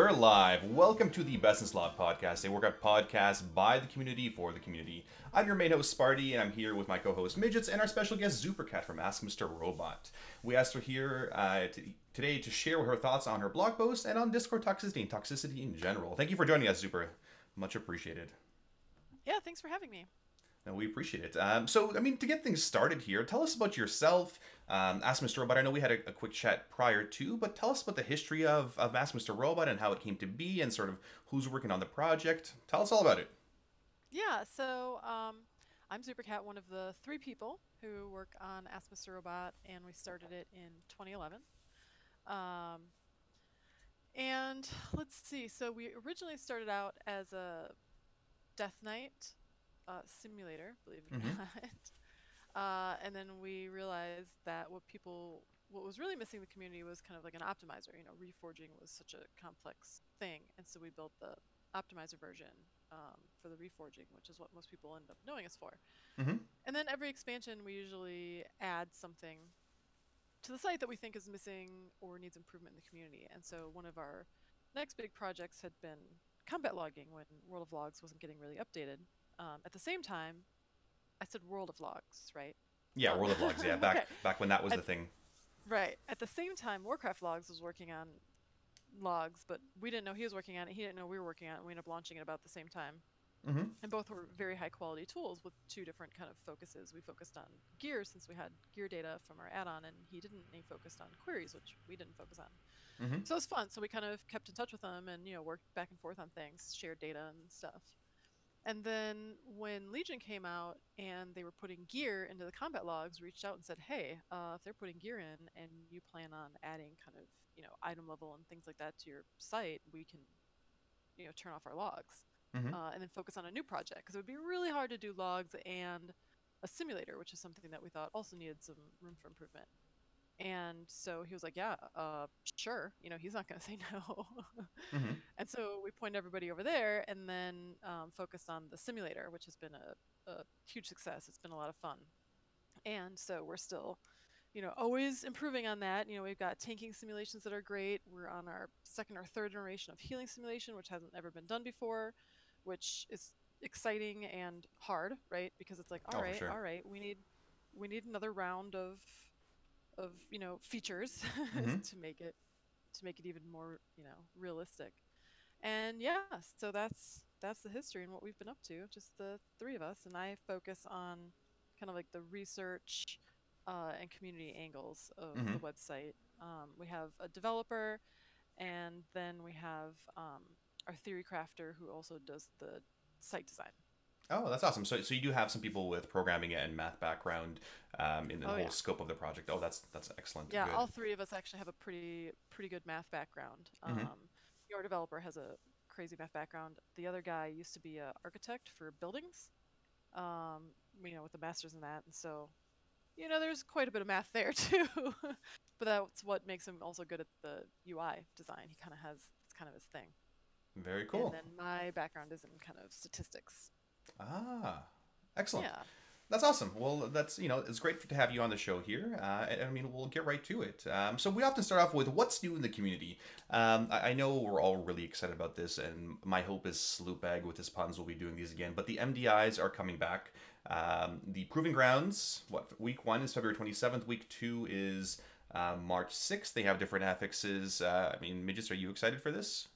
We're live. Welcome to the Best in Slot podcast, a workout podcast by the community for the community. I'm your main host, Sparty, and I'm here with my co-host, Midgettes, and our special guest, Zoopercat from Ask Mr. Robot. We asked her here today to share her thoughts on her blog post and on Discord toxicity and toxicity in general. Thank you for joining us, Zooper. Much appreciated. Yeah, thanks for having me. No, we appreciate it. To get things started here, tell us about yourself. Ask Mr. Robot, I know we had a quick chat prior to, but tell us about the history of Ask Mr. Robot and how it came to be and sort of who's working on the project. Tell us all about it. Yeah, so I'm Zoopercat, one of the 3 people who work on Ask Mr. Robot, and we started it in 2011. And let's see, so we originally started out as a Death Knight simulator, believe it or not. And then we realized that what was really missing in the community was kind of like an optimizer. You know, reforging was such a complex thing, and so we built the optimizer version for the reforging, which is what most people end up knowing us for. And then every expansion, we usually add something to the site that we think is missing or needs improvement in the community. And so one of our next big projects had been combat logging when World of Logs wasn't getting really updated. At the same time, I said World of Logs, right? Yeah, World of Logs, yeah, back when that was the thing. Right. At the same time, Warcraft Logs was working on logs, but we didn't know he was working on it. He didn't know we were working on it. And we ended up launching it about the same time. And both were very high quality tools with 2 different kind of focuses. We focused on gear since we had gear data from our add-on, and he didn't. He focused on queries, which we didn't focus on. So it was fun. So we kind of kept in touch with them and, worked back and forth on things, shared data and stuff. And then when Legion came out and they were putting gear into the combat logs, reached out and said, hey, if they're putting gear in and you plan on adding kind of, item level and things like that to your site, we can, turn off our logs and then focus on a new project. Because it would be really hard to do logs and a simulator, which is something that we thought also needed some room for improvement. And so he was like, yeah, sure. He's not going to say no. And so we pointed everybody over there and then focused on the simulator, which has been a huge success. It's been a lot of fun. And so we're still, always improving on that. We've got tanking simulations that are great. We're on our 2nd or 3rd generation of healing simulation, which hasn't ever been done before, which is exciting and hard, right? Because it's like, all right, we need another round of features to make it even more realistic. And yeah, so that's the history and what we've been up to, just the 3 of us. And I focus on kind of like the research and community angles of the website. We have a developer, and then we have our theory crafter who also does the site design. Oh, that's awesome. So you do have some people with programming and math background in the whole scope of the project. Oh, that's excellent. Yeah, Good. all 3 of us actually have a pretty good math background. Your developer has a crazy math background. The other guy used to be an architect for buildings, with a master's in that. And so, there's quite a bit of math there too. But that's what makes him also good at the UI design. It's kind of his thing. Very cool. And then my background is in kind of statistics. Ah, excellent. Yeah. That's awesome. Well, it's great to have you on the show here. We'll get right to it. So we often start off with what's new in the community. I know we're all really excited about this, and my hope is Sloopbag with his puns will be doing these again. But the MDIs are coming back. The Proving Grounds, week 1 is February 27th. Week 2 is March 6th. They have different affixes. Midgets, are you excited for this?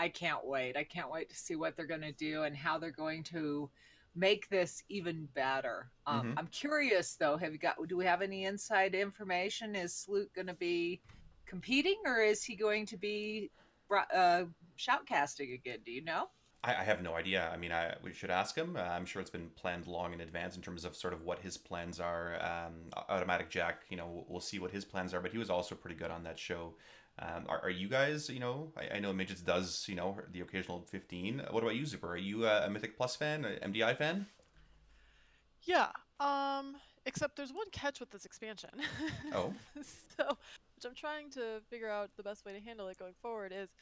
I can't wait. I can't wait to see what they're going to do and how they're going to make this even better. I'm curious though, do we have any inside information? Is Sloot going to be competing, or is he going to be shoutcasting again? Do you know? I have no idea. We should ask him. I'm sure it's been planned long in advance in terms of sort of what his plans are. Automatic Jack, we'll see what his plans are, but he was also pretty good on that show. Are you guys, I know Midgets does, the occasional 15. What about you, Zooper? Are you a Mythic Plus fan, an MDI fan? Yeah, except there's one catch with this expansion. Oh. Which I'm trying to figure out the best way to handle it going forward is,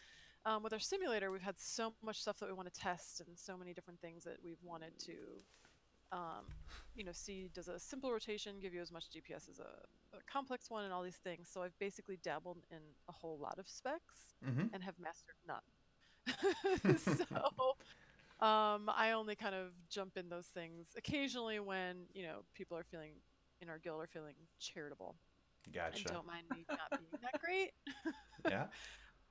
with our simulator, we've had so much stuff that we want to test and so many different things that we've wanted to C does a simple rotation, give you as much DPS as a complex one, and all these things. So I've basically dabbled in a whole lot of specs Mm-hmm. and have mastered none. So I only kind of jump in those things occasionally when people are feeling in our guild are feeling charitable and Gotcha. don't mind me not being that great. Yeah.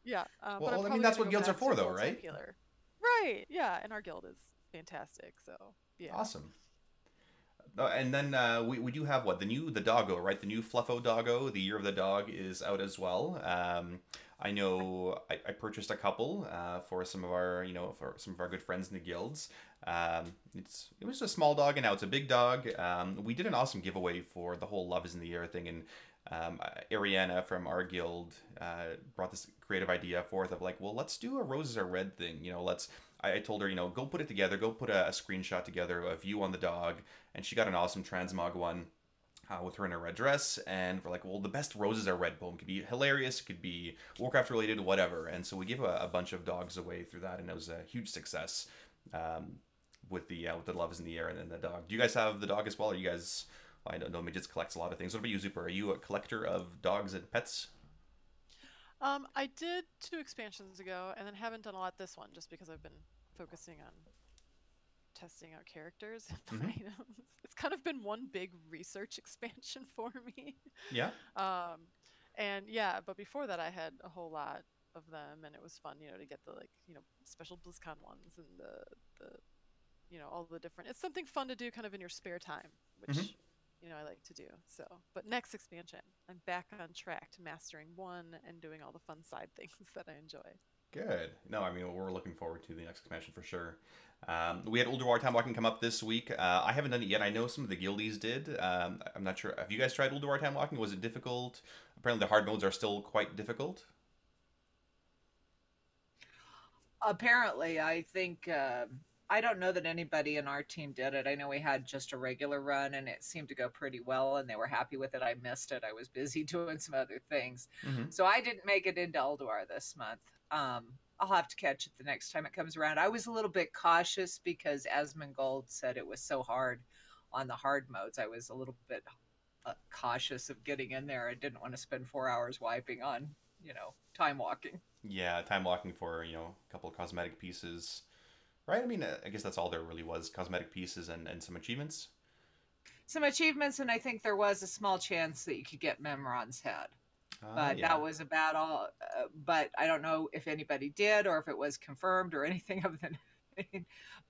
Yeah, but I'm Well, I mean, probably that's gonna what go guilds are back to for, though, full-time right? healer. Right. Yeah, and our guild is fantastic. So yeah. Awesome. And then we do have the doggo, right? The new Fluffo doggo. The Year of the Dog is out as well. I know I purchased a couple for some of our good friends in the guilds. It was a small dog and now it's a big dog. We did an awesome giveaway for the whole Love is in the Air thing, and Ariana from our guild brought this creative idea forth of like, well, let's do a Roses Are Red thing. I told her, go put it together, go put a screenshot together of you on the dog, and she got an awesome transmog one with her in a red dress, and we're like, well, the best Roses Are Red poem could be hilarious, it could be Warcraft related, whatever, and so we gave a bunch of dogs away through that, and it was a huge success with the Love is in the Air and then the dog. Do you guys have the dog as well? Or you guys? I don't know, Midgettes collects a lot of things. What about you, Zuper? Are you a collector of dogs and pets? I did 2 expansions ago, and then haven't done a lot this one just because I've been focusing on testing out characters and Mm-hmm. items. It's kind of been one big research expansion for me. Yeah. Um, and yeah, but before that, I had a whole lot of them, and it was fun, to get the special BlizzCon ones and the all the different. It's something fun to do, kind of in your spare time, Mm-hmm. which I like to do. So, but next expansion, I'm back on track to mastering one and doing all the fun side things that I enjoy. Good. No, I mean, we're looking forward to the next expansion for sure. We had Ulduar Time Walking come up this week. I haven't done it yet. I know some of the guildies did. I'm not sure. Have you guys tried Ulduar Time Walking? Was it difficult? Apparently, the hard modes are still quite difficult. Apparently, I think I don't know that anybody in our team did it. I know we had just a regular run and it seemed to go pretty well and they were happy with it. I missed it. I was busy doing some other things. Mm-hmm. So I didn't make it into Ulduar this month. I'll have to catch it the next time it comes around. I was a little bit cautious because Asmongold said it was so hard on the hard modes. I was a little bit cautious of getting in there. I didn't want to spend 4 hours wiping on, time walking. Yeah, time walking for a couple of cosmetic pieces, right? I mean, I guess that's all there really was: cosmetic pieces and some achievements. Some achievements, and I think there was a small chance that you could get Memron's head. But Yeah. that was about all. But I don't know if anybody did or if it was confirmed or anything of the.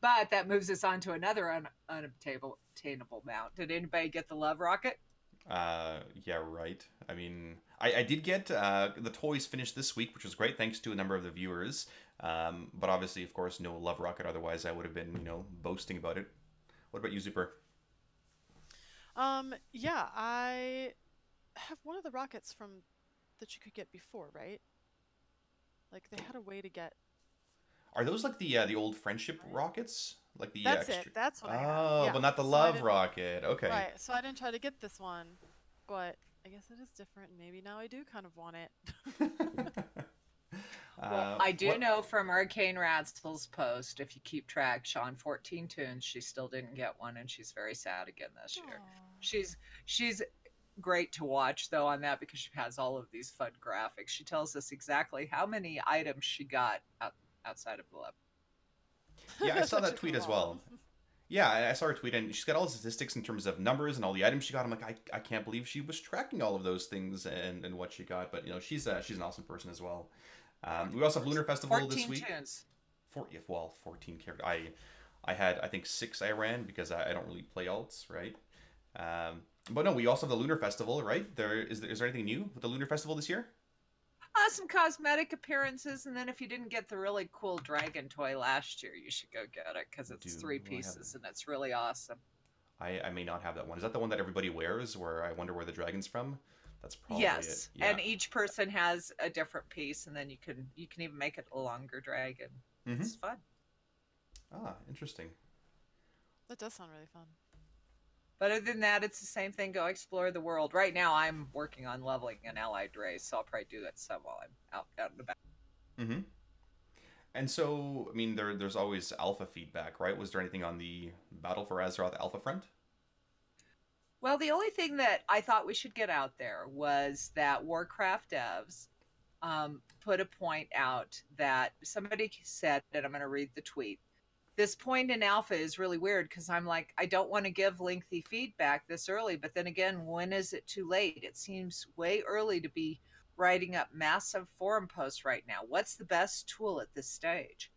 But that moves us on to another unobtainable mount. Did anybody get the love rocket? Yeah, right. I mean, I did get the toys finished this week, which was great, thanks to a number of the viewers. But obviously, of course, no Love Rocket. Otherwise, I would have been, boasting about it. What about you, Zuper? Yeah, I have one of the rockets from that you could get before, right? Like they had a way to get. Are those like the old friendship Right? rockets, like the That's extra? it. That's what I have. Oh, Yeah. but not the So I Love didn't. Rocket. Okay. Right. So I didn't try to get this one, but I guess it is different. Maybe now I do kind of want it. Well, I do what? know from Arcane Ratzel's post, if you keep track, Sean 14 tunes, she still didn't get one, and she's very sad again this year. Aw. She's great to watch though on that because she has all of these fun graphics. She tells us exactly how many items she got outside of the lab. Yeah, I saw Such that a tweet cool as mom. well. Yeah, I saw her tweet, and she's got all the statistics in terms of numbers and all the items she got. I'm like, I can't believe she was tracking all of those things and what she got. But she's an awesome person as well. We also have Lunar Festival this 14 week. tunes. 14 characters. I had I think 6 I ran because I don't really play alts, right? But no, we also have the Lunar Festival, right? Is there anything new with the Lunar Festival this year? Some cosmetic appearances, and then if you didn't get the really cool dragon toy last year, you should go get it because it's Do three I have? pieces and it's really awesome. I may not have that one. Is that the one that everybody wears? Where I wonder where the dragon's from? That's probably it. Yes, Yeah. and each person has a different piece, and then you can even make it a longer dragon. Mm-hmm. It's fun. Ah, interesting. That does sound really fun. But other than that, it's the same thing. Go explore the world. Right now, I'm working on leveling an allied race, so I'll probably do that some while I'm out and about. Mm-hmm. And so, I mean, there's always alpha feedback, right? Was there anything on the Battle for Azeroth alpha front? Well, the only thing that I thought we should get out there was that Warcraft devs put a point out that somebody said, and I'm going to read the tweet. This point in alpha is really weird because I'm like, I don't want to give lengthy feedback this early, but then again, when is it too late? It seems way early to be writing up massive forum posts right now. What's the best tool at this stage?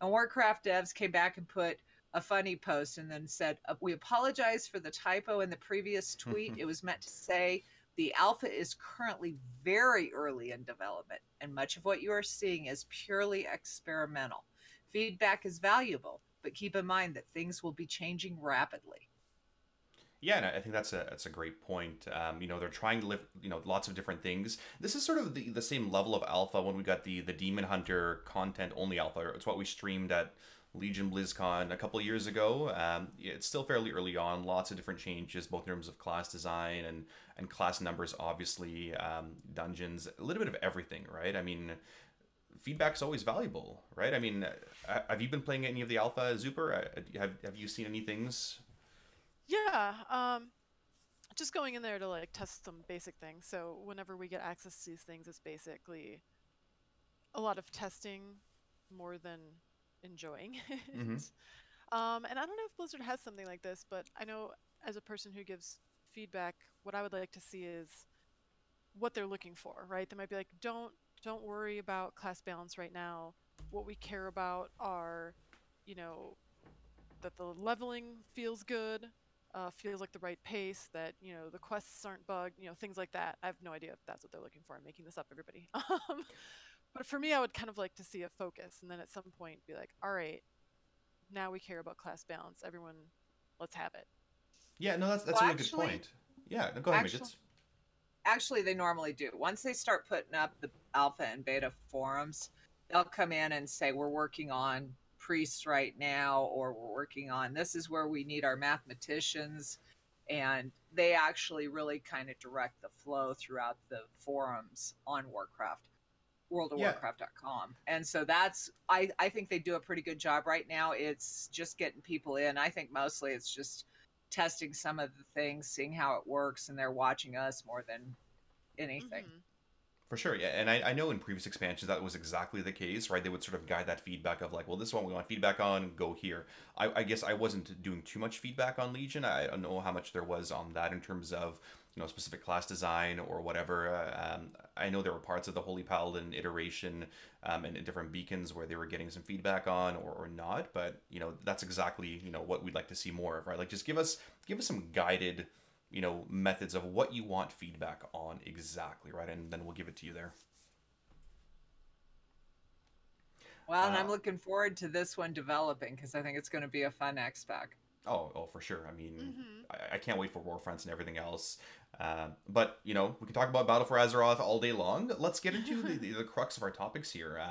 And Warcraft devs came back and put a funny post and then said, we apologize for the typo in the previous tweet. It was meant to say the alpha is currently very early in development, and much of what you are seeing is purely experimental. Feedback is valuable, but keep in mind that things will be changing rapidly. Yeah, and I think that's a great point. They're trying to live, lots of different things. This is sort of the same level of alpha when we got the Demon Hunter content only alpha. It's what we streamed at Legion BlizzCon a couple of years ago. It's still fairly early on. Lots of different changes, both in terms of class design and class numbers, obviously, dungeons, a little bit of everything, right? I mean, feedback's always valuable, right? I mean, have you been playing any of the alpha, Zuper? Have you seen any things? Yeah, just going in there to like test some basic things. So whenever we get access to these things, it's basically a lot of testing more than enjoying it. Mm-hmm. And I don't know if Blizzard has something like this, but I know as a person who gives feedback, what I would like to see is what they're looking for, right? They might be like, don't worry about class balance right now. What we care about are, you know, that the leveling feels good, feels like the right pace, that, the quests aren't bugged, things like that. I have no idea if that's what they're looking for. I'm making this up, everybody. But for me, I would kind of like to see a focus and then at some point be like, all right, now we care about class balance. Everyone, let's have it. Yeah, no, that's Well, a really good point. Yeah, no, go ahead, Midgets. Actually, they normally do. Once they start putting up the alpha and beta forums, they'll come in and say, we're working on priests right now, or we're working on this is where we need our mathematicians. And they actually really kind of direct the flow throughout the forums on Warcraft, Yeah, worldofwarcraft.com. And so I think they do a pretty good job right now. It's just getting people in. I think mostly it's just testing some of the things, seeing how it works, and they're watching us more than anything. Mm-hmm. for sure. Yeah, and I know in previous expansions that was exactly the case, right? They would sort of guide that feedback of like, well, this one we want feedback on, go here. I guess I wasn't doing too much feedback on Legion. I don't know how much there was on that in terms of specific class design or whatever. I know there were parts of the Holy Paladin iteration and different beacons where they were getting some feedback on or not, but that's exactly what we'd like to see more of, right? Like just give us some guided methods of what you want feedback on exactly, right? And then we'll give it to you there. Well, and I'm looking forward to this one developing because I think it's going to be a fun X-Pack. Oh, for sure. I mean, Mm-hmm. I can't wait for Warfronts and everything else. But we can talk about Battle for Azeroth all day long. Let's get into the crux of our topics here.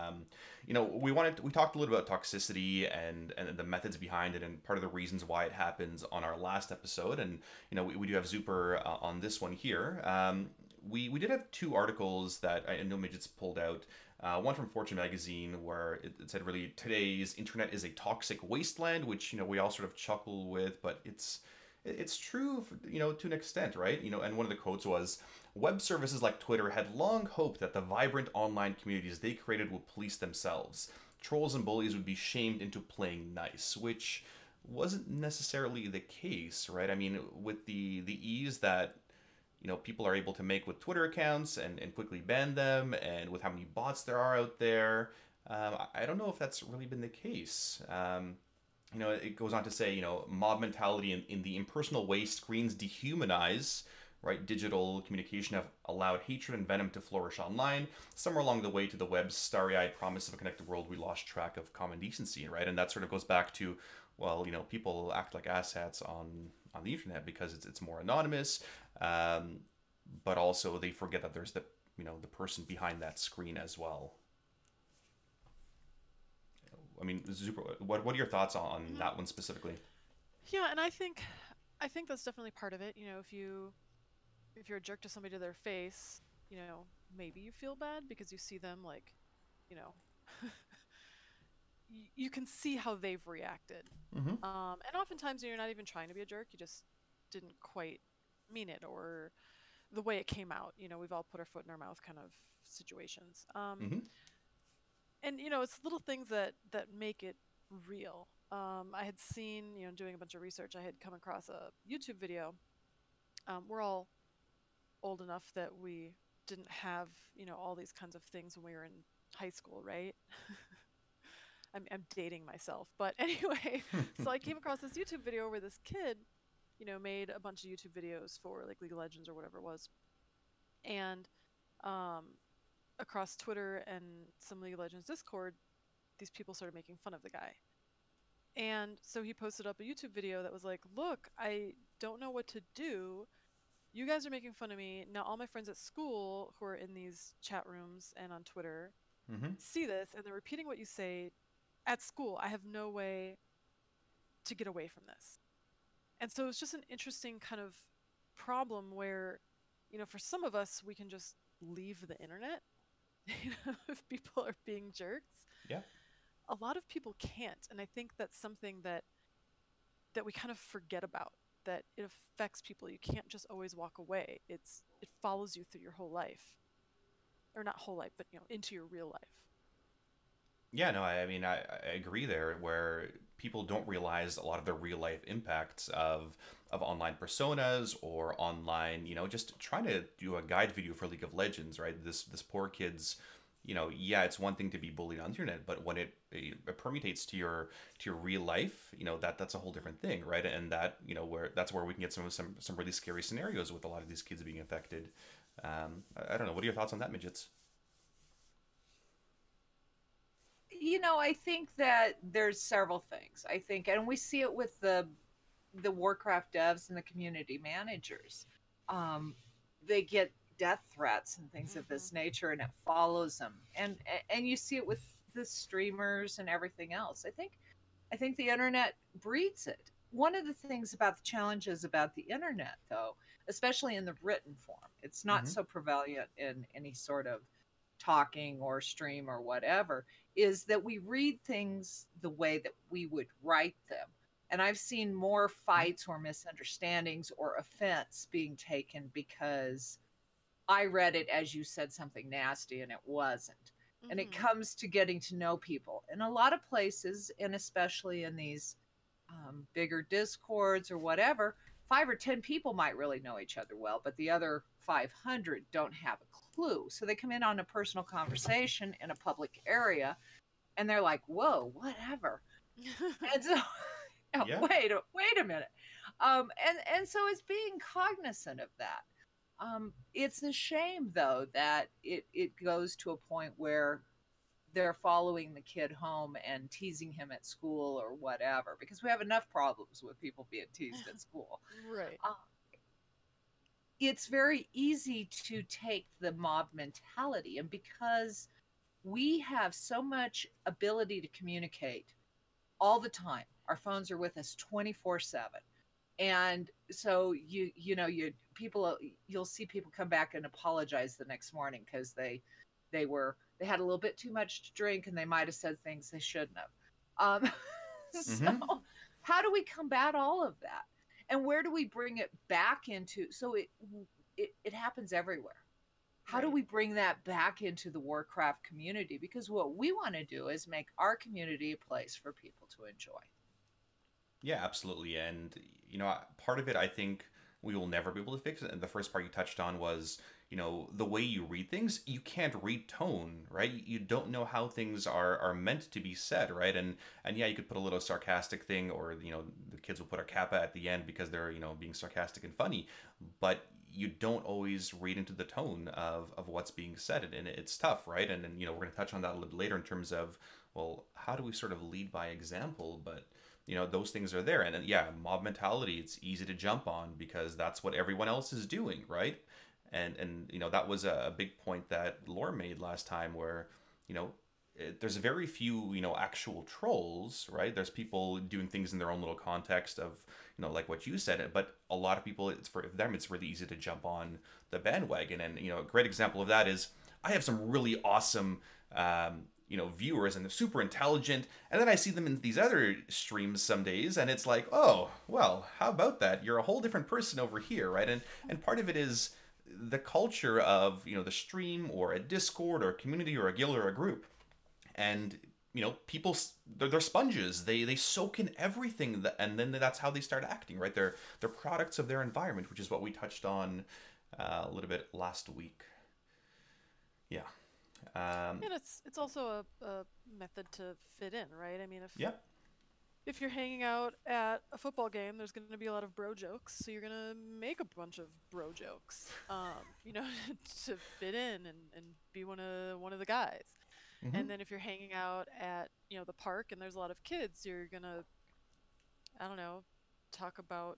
We talked a little about toxicity and the methods behind it and part of the reasons why it happens on our last episode. And we do have Zuper on this one here. We did have two articles that I know Midgets pulled out. One from Fortune magazine where it said really today's internet is a toxic wasteland, which we all sort of chuckle with, but it's true to an extent, right? And one of the quotes was, web services like Twitter had long hoped that the vibrant online communities they created would police themselves. Trolls and bullies would be shamed into playing nice, which wasn't necessarily the case, right? I mean, with the ease that people are able to make with Twitter accounts and quickly ban them, and with how many bots there are out there, I don't know if that's really been the case. It goes on to say, mob mentality in the impersonal way screens dehumanize, right? Digital communication have allowed hatred and venom to flourish online. Somewhere along the way to the web's starry-eyed promise of a connected world, we lost track of common decency, right? And that sort of goes back to, well, people act like asshats on the internet because it's more anonymous, but also they forget that there's the person behind that screen as well. I mean, what are your thoughts on that one specifically? Yeah, and I think that's definitely part of it. If you're a jerk to somebody to their face, maybe you feel bad because you see them like, you know, you can see how they've reacted. Mm-hmm. And oftentimes you're not even trying to be a jerk. You just didn't quite mean it, or the way it came out. We've all put our foot in our mouth kind of situations. Mm-hmm. And it's little things that make it real. I had seen, doing a bunch of research, I had come across a YouTube video. We're all old enough that we didn't have, all these kinds of things when we were in high school, right? I'm dating myself, but anyway, so I came across this YouTube video where this kid, made a bunch of YouTube videos for like League of Legends or whatever it was, and um, across Twitter and some League of Legends Discord, these people started making fun of the guy. And so he posted up a YouTube video that was like, look, I don't know what to do. You guys are making fun of me. Now all my friends at school who are in these chat rooms and on Twitter Mm-hmm. see this, and they're repeating what you say at school. I have no way to get away from this. And so it's just an interesting kind of problem where, for some of us, we can just leave the internet if people are being jerks. Yeah. A lot of people can't, and I think that's something that we kind of forget about, that it affects people. You can't just always walk away. It follows you through your whole life. Or not whole life, but into your real life. Yeah, no, I mean, I agree there, where people don't realize a lot of the real life impacts of online personas or online, just trying to do a guide video for League of Legends, right? This poor kid's, yeah, it's one thing to be bullied on the internet, but when it permutates to your real life, that's a whole different thing, right? And that, that's where we can get some really scary scenarios with a lot of these kids being affected. I don't know. What are your thoughts on that, Midgets? I think that there's several things. I think, and we see it with the Warcraft devs and the community managers. They get death threats and things of this nature, and it follows them. And you see it with the streamers and everything else. I think the internet breeds it. One of the things about the challenges about the internet, though, especially in the written form, it's not so prevalent in any sort of talking or stream or whatever, is that we read things the way that we would write them. And I've seen more fights or misunderstandings or offense being taken because I read it as you said something nasty and it wasn't. And it comes to getting to know people. In a lot of places, and especially in these bigger discords or whatever, 5 or 10 people might really know each other well, but the other 500 don't have a clue. So they come in on a personal conversation in a public area, and they're like, "Whoa, whatever." And so, Yeah. wait a minute. And so it's being cognizant of that. It's a shame, though, that it goes to a point where they're following the kid home and teasing him at school or whatever, because we have enough problems with people being teased at school. Right. It's very easy to take the mob mentality, and because we have so much ability to communicate all the time, our phones are with us 24/7. And so you'll see people come back and apologize the next morning because they had a little bit too much to drink and they might have said things they shouldn't have. So how do we combat all of that? And where do we bring it back into? So it happens everywhere. How do we bring that back into the Warcraft community? Because what we want to do is make our community a place for people to enjoy. Yeah, absolutely. And, part of it, I think we will never be able to fix it. And the first part you touched on was, the way you read things, you can't read tone, right? You don't know how things are meant to be said, right? And yeah, you could put a little sarcastic thing, or, the kids will put a kappa at the end because they're, being sarcastic and funny. But you don't always read into the tone of what's being said. And it's tough, right? And then, we're going to touch on that a little bit later in terms of, well, how do we sort of lead by example? But those things are there. And yeah, mob mentality, it's easy to jump on because that's what everyone else is doing, right? And that was a big point that Laura made last time, where there's very few actual trolls, right? There's people doing things in their own little context of like what you said, but a lot of people, for them it's really easy to jump on the bandwagon. And a great example of that is I have some really awesome viewers, and they're super intelligent, and then I see them in these other streams some days, and it's like, oh well, how about that, you're a whole different person over here, right? And part of it is the culture of the stream or a Discord or a community or a guild or a group. And people, they're sponges. They soak in everything, and then that's how they start acting, right? They're products of their environment, which is what we touched on a little bit last week. Yeah. And it's also a method to fit in, right? I mean, if you're hanging out at a football game, there's going to be a lot of bro jokes, so you're going to make a bunch of bro jokes, to fit in and be one of the guys. Mm-hmm. And then if you're hanging out at the park and there's a lot of kids, you're gonna, I don't know, talk about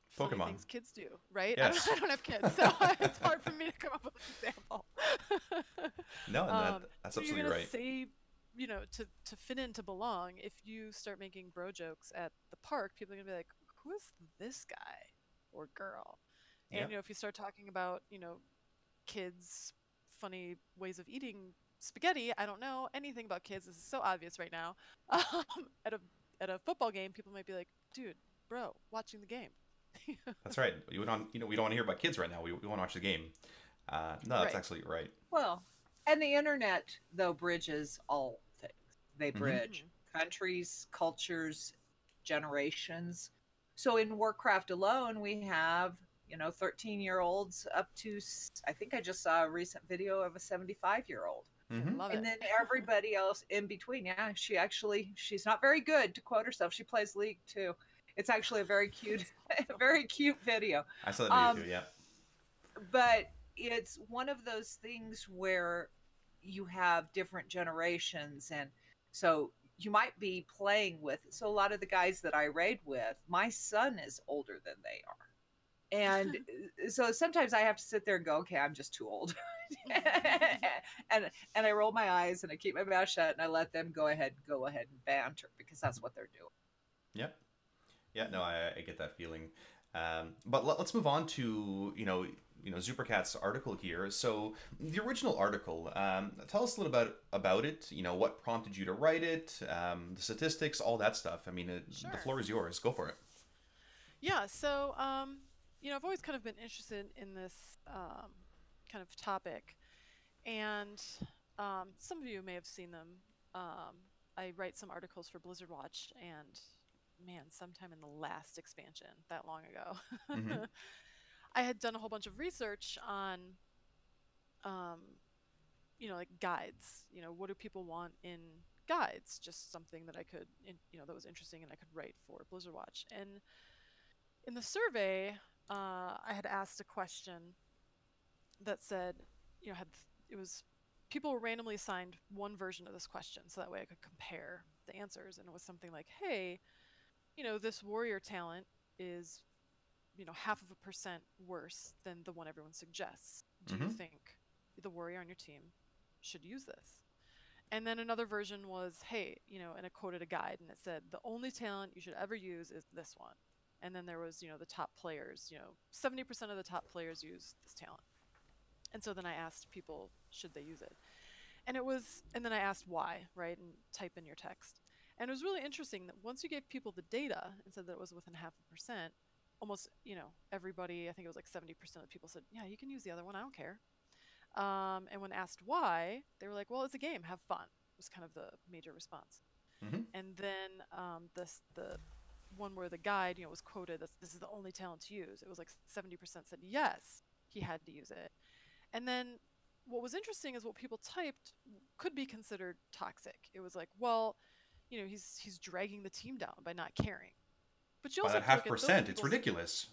funny Pokemon things kids do, right? Yes. I don't have kids, so it's hard for me to come up with an example. No, that's absolutely right. Say, to fit in, to belong. If you start making bro jokes at the park, people are gonna be like, "Who is this guy or girl?" And if you start talking about kids' funny ways of eating spaghetti, I don't know anything about kids. This is so obvious right now. At a football game, people might be like, "Dude, bro, watching the game." That's right. We don't want to hear about kids right now. We want to watch the game. No, that's absolutely right. Well, and the internet though bridges all things. They bridge countries, cultures, generations. So in Warcraft alone, we have 13-year-olds up to, I think I just saw a recent video of a 75-year-old. Mm-hmm. And then everybody else in between. Yeah, she's not very good, to quote herself. She plays League too. It's actually a very cute, very cute video. I saw that video too, yeah. But it's one of those things where you have different generations, and so you might be playing with. So a lot of the guys that I raid with, my son is older than they are. And so sometimes I have to sit there and go, okay, I'm just too old. and I roll my eyes and I keep my mouth shut and I let them go ahead and banter, because that's what they're doing. Yep. Yeah, no, I get that feeling. But let's move on to, Zoopercat's article here. So the original article, tell us a little about it, what prompted you to write it, the statistics, all that stuff. I mean, sure. The floor is yours. Go for it. Yeah, so, I've always kind of been interested in this kind of topic, and some of you may have seen them. I write some articles for Blizzard Watch, and man, sometime in the last expansion, that long ago, mm-hmm. I had done a whole bunch of research on, like guides. What do people want in guides? Just something that I could, that was interesting and I could write for Blizzard Watch. And in the survey, I had asked a question that said, it was people were randomly assigned one version of this question, so that way I could compare the answers. And it was something like, hey, this warrior talent is, 0.5% worse than the one everyone suggests. Do you think the warrior on your team should use this? And then another version was, hey, and it quoted a guide, and it said, the only talent you should ever use is this one. And then there was, the top players, 70% of the top players use this talent. And so then I asked people, should they use it? And then I asked why, right? And type in your text. And it was really interesting that once you gave people the data and said that it was within 0.5%, almost, everybody, I think it was like 70% of people said, yeah, you can use the other one, I don't care. And when asked why, they were like, well, it's a game, have fun, was kind of the major response. Mm-hmm. And then the one where the guide, was quoted as this is the only talent to use. It was like 70% said yes, he had to use it. And then what was interesting is what people typed could be considered toxic. It was like, well, he's dragging the team down by not caring. But you also by 0.5%, it's ridiculous.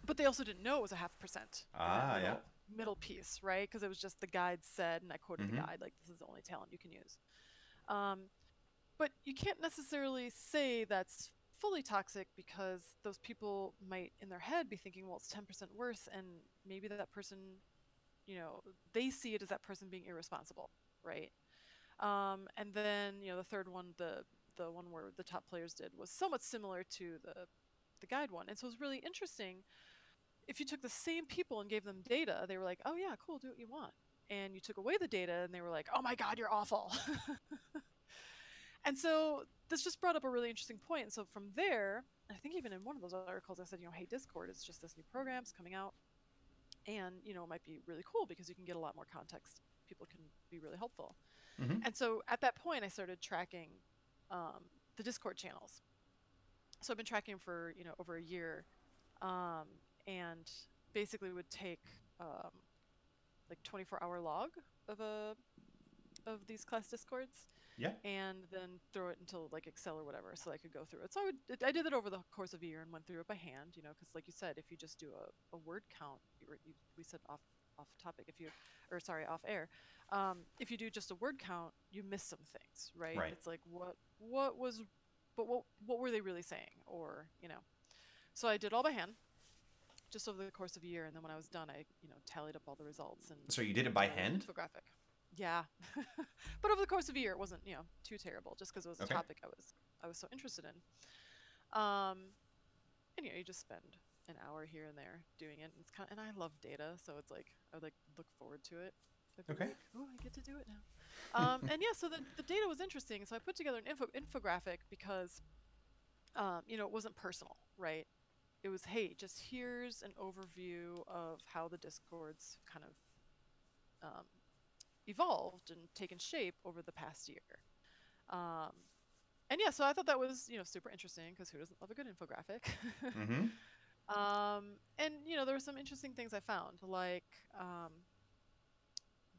But they also didn't know it was 0.5%. Yeah. Middle piece, right? Because it was just the guide said, and I quoted the guide, like, this is the only talent you can use. But you can't necessarily say that's fully toxic, because those people might in their head be thinking, well, it's 10% worse, and maybe that person, they see it as that person being irresponsible, right? And then the third one, the one where the top players did, was somewhat similar to the guide one. And so it was really interesting. If you took the same people and gave them data, they were like, oh yeah, cool, do what you want. and you took away the data, and they were like, oh my God, you're awful. And so this just brought up a really interesting point. And so from there, I think even in one of those articles, I said, hey, Discord is just this new program coming out. And, it might be really cool because you can get a lot more context. People can be really helpful. Mm-hmm. And so at that point, I started tracking the Discord channels. So I've been tracking for, over a year, and basically would take like 24-hour log of these class Discords. Yeah. And then throw it into like Excel or whatever, so I could go through it. So I did it over the course of a year and went through it by hand, because like you said, if you just do a word count, we said off topic, off air, if you do just a word count, you miss some things, right? It's like what were they really saying, or So I did all by hand, just over the course of a year, and then when I was done, I tallied up all the results. And so you did it by hand? Infographic. Yeah. But over the course of a year, it wasn't, too terrible, just because it was a topic I was so interested in. And you just spend an hour here and there doing it. And I love data, so it's like I would look forward to it. Okay. Oh, I get to do it now. And yeah, so the data was interesting. So I put together an infographic because it wasn't personal, right? It was, hey, just here's an overview of how the Discords kind of evolved and taken shape over the past year. And yeah, so I thought that was, super interesting, because who doesn't love a good infographic? Mm-hmm. And, there were some interesting things I found, like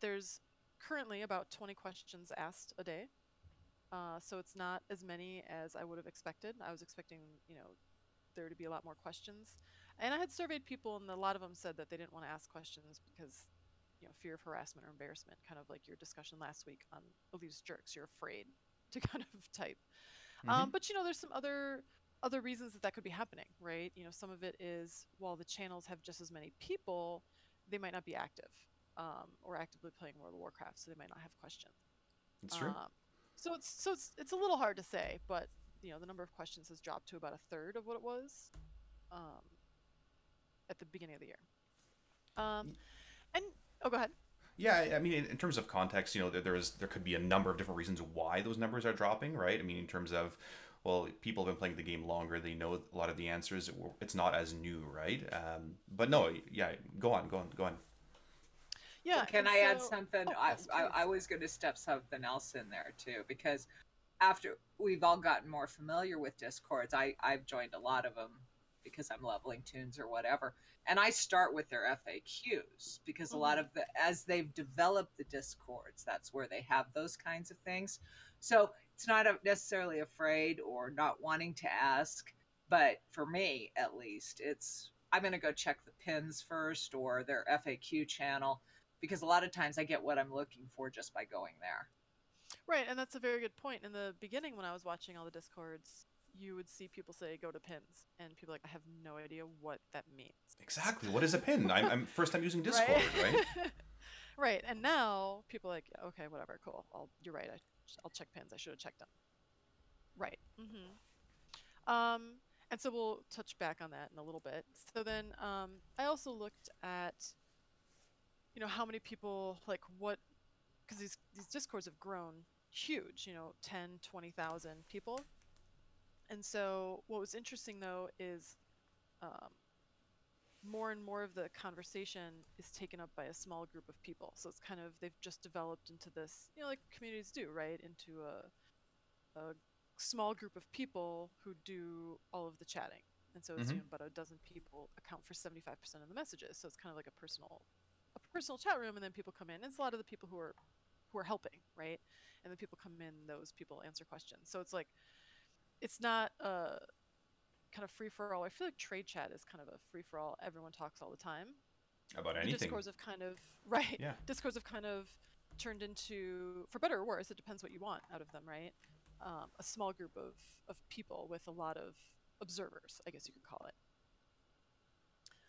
there's currently about 20 questions asked a day. So it's not as many as I would have expected. I was expecting, there to be a lot more questions. And I had surveyed people, and a lot of them said that they didn't want to ask questions because fear of harassment or embarrassment, kind of like your discussion last week on Elite's Jerks. You're afraid to kind of type. Mm-hmm. But there's some other reasons that could be happening, right? Some of it is, while the channels have just as many people, they might not be active or actively playing World of Warcraft, so they might not have questions. That's true. So it's a little hard to say, but the number of questions has dropped to about a third of what it was at the beginning of the year. And oh, go ahead. Yeah, I mean, in terms of context, there could be a number of different reasons why those numbers are dropping, right? I mean, in terms of, well, people have been playing the game longer, they know a lot of the answers. It's not as new, right? But no, yeah, go on. Yeah. Can I add something? I was going to step something else in there too, because after we've all gotten more familiar with Discords, I've joined a lot of them because I'm leveling tunes or whatever. And I start with their FAQs because a lot of as they've developed the Discords, that's where they have those kinds of things. So it's not necessarily afraid or not wanting to ask, but for me, at least, I'm going to go check the pins first or their FAQ channel, because a lot of times I get what I'm looking for just by going there. Right, and that's a very good point. In the beginning, when I was watching all the Discords, you would see people say, go to pins, and people are like, I have no idea what that means. Exactly. What is a pin? I'm first time using Discord, right? Right. And now people are like, okay, whatever, cool. You're right. I'll check pins. I should have checked them. Right. And so we'll touch back on that in a little bit. So then I also looked at, how many people, because these Discords have grown huge, 10, 20,000 people. And so what was interesting, though, is more and more of the conversation is taken up by a small group of people. So it's kind of, they've just developed into this, like communities do, right? Into a small group of people who do all of the chatting. And so it's about a dozen people account for 75% of the messages. So it's kind of like a personal chat room, and then people come in. And it's a lot of the people who are helping, right? And then people come in, those people answer questions. So it's like, it's not a kind of free for all. I feel like trade chat is kind of a free for all. Everyone talks all the time about anything. Discords have kind of right. Yeah. Discords have kind of turned into, for better or worse, it depends what you want out of them, right? A small group of people with a lot of observers, I guess you could call it.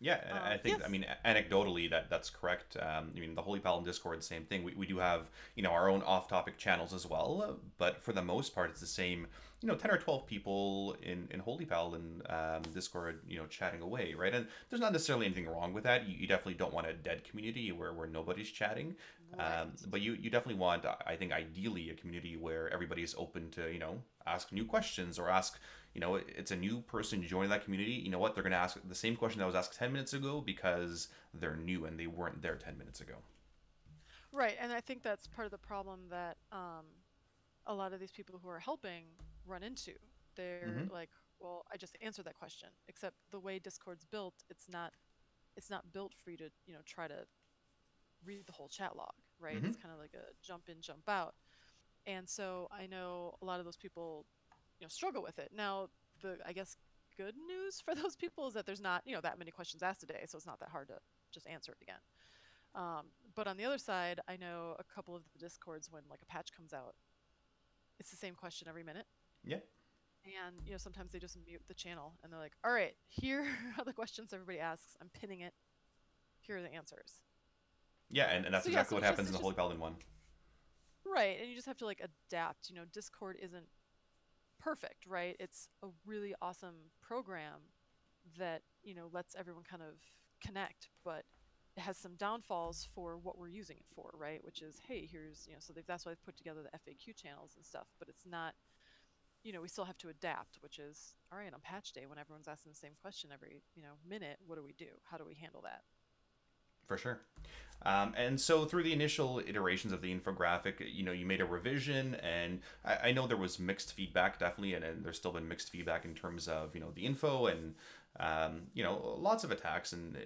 Yeah, and I think, yes. I mean, anecdotally, that's correct. I mean, the Holy Paladin Discord, same thing. We do have, our own off-topic channels as well, but for the most part, it's the same, 10 or 12 people in Holy Paladin Discord, chatting away, right? And there's not necessarily anything wrong with that. You definitely don't want a dead community where nobody's chatting. Right. But you definitely want, I think, ideally a community where everybody is open to, ask new questions or ask, it's a new person joining that community. You know what? They're going to ask the same question that was asked 10 minutes ago because they're new and they weren't there 10 minutes ago. Right, and I think that's part of the problem that a lot of these people who are helping run into. They're Mm-hmm. like, well, I just answered that question, except the way Discord's built, it's not built for you to, try to read the whole chat log, right? Mm-hmm. It's kind of like a jump in, jump out. And so I know a lot of those people, struggle with it. Now, the I guess good news for those people is that there's not, that many questions asked a day, so it's not that hard to just answer it again. But on the other side, I know a couple of the discords when like a patch comes out, it's the same question every minute. Yeah. And sometimes they just mute the channel and they're like, "All right, here are the questions everybody asks. I'm pinning it. Here are the answers." Yeah, and that's So yeah, exactly so what it's just happens in it's the just Holy Paladin one. right, and you just have to like adapt. Discord isn't perfect, right? It's a really awesome program that lets everyone kind of connect, but it has some downfalls for what we're using it for, right? Which is, hey, here's so that's why they've put together the FAQ channels and stuff, but it's not. We still have to adapt, which is all right on patch day when everyone's asking the same question every minute. What do we do? How do we handle that? For sure. And so through the initial iterations of the infographic, you made a revision, and I know there was mixed feedback, definitely, and there's still been mixed feedback in terms of, the info and, lots of attacks. And,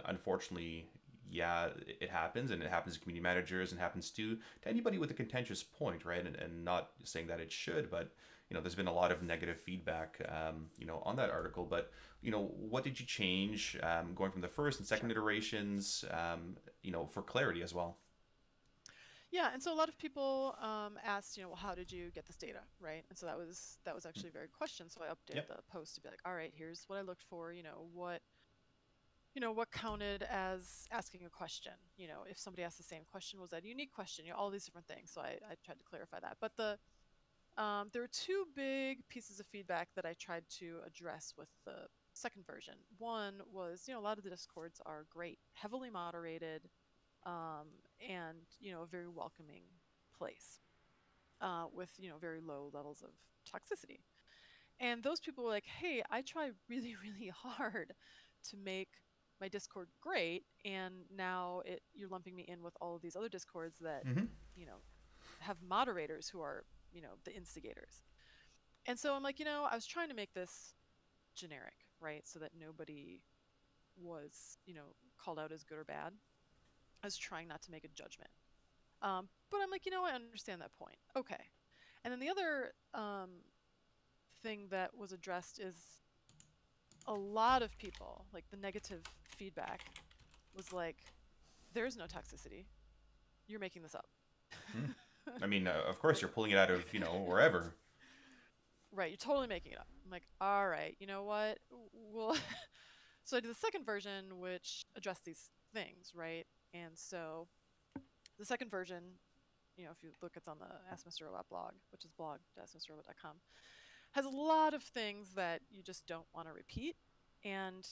unfortunately, yeah, it happens, and it happens to community managers and happens to anybody with a contentious point, right? And not saying that it should, but, there's been a lot of negative feedback, on that article. But what did you change going from the first and second Sure. iterations, for clarity as well? Yeah, and so a lot of people asked, well, how did you get this data, right? And so that was actually a very good question. So I updated Yep. the post to be like, all right, here's what I looked for. What counted as asking a question. If somebody asked the same question, was that a unique question? All these different things. So I tried to clarify that. But there were two big pieces of feedback that I tried to address with the second version. One was, a lot of the discords are great, heavily moderated, um, and a very welcoming place with very low levels of toxicity. And those people were like, "Hey, I try really, really hard to make my Discord great, and now you're lumping me in with all of these other Discords that Mm-hmm. you know have moderators who are the instigators." And so I'm like, I was trying to make this generic, right, so that nobody was called out as good or bad. I was trying not to make a judgment. But I'm like, I understand that point. Okay. And then the other thing that was addressed is a lot of people, like the negative feedback was like, there's no toxicity. You're making this up. I mean, of course, Like, you're pulling it out of, wherever. right, you're totally making it up. I'm like, all right, you know what? Well, so I did the second version, which addressed these things, right? And so the second version, if you look, it's on the Ask Mr. Robot blog, which is blog.askmrrobot.com, has a lot of things that you just don't want to repeat. And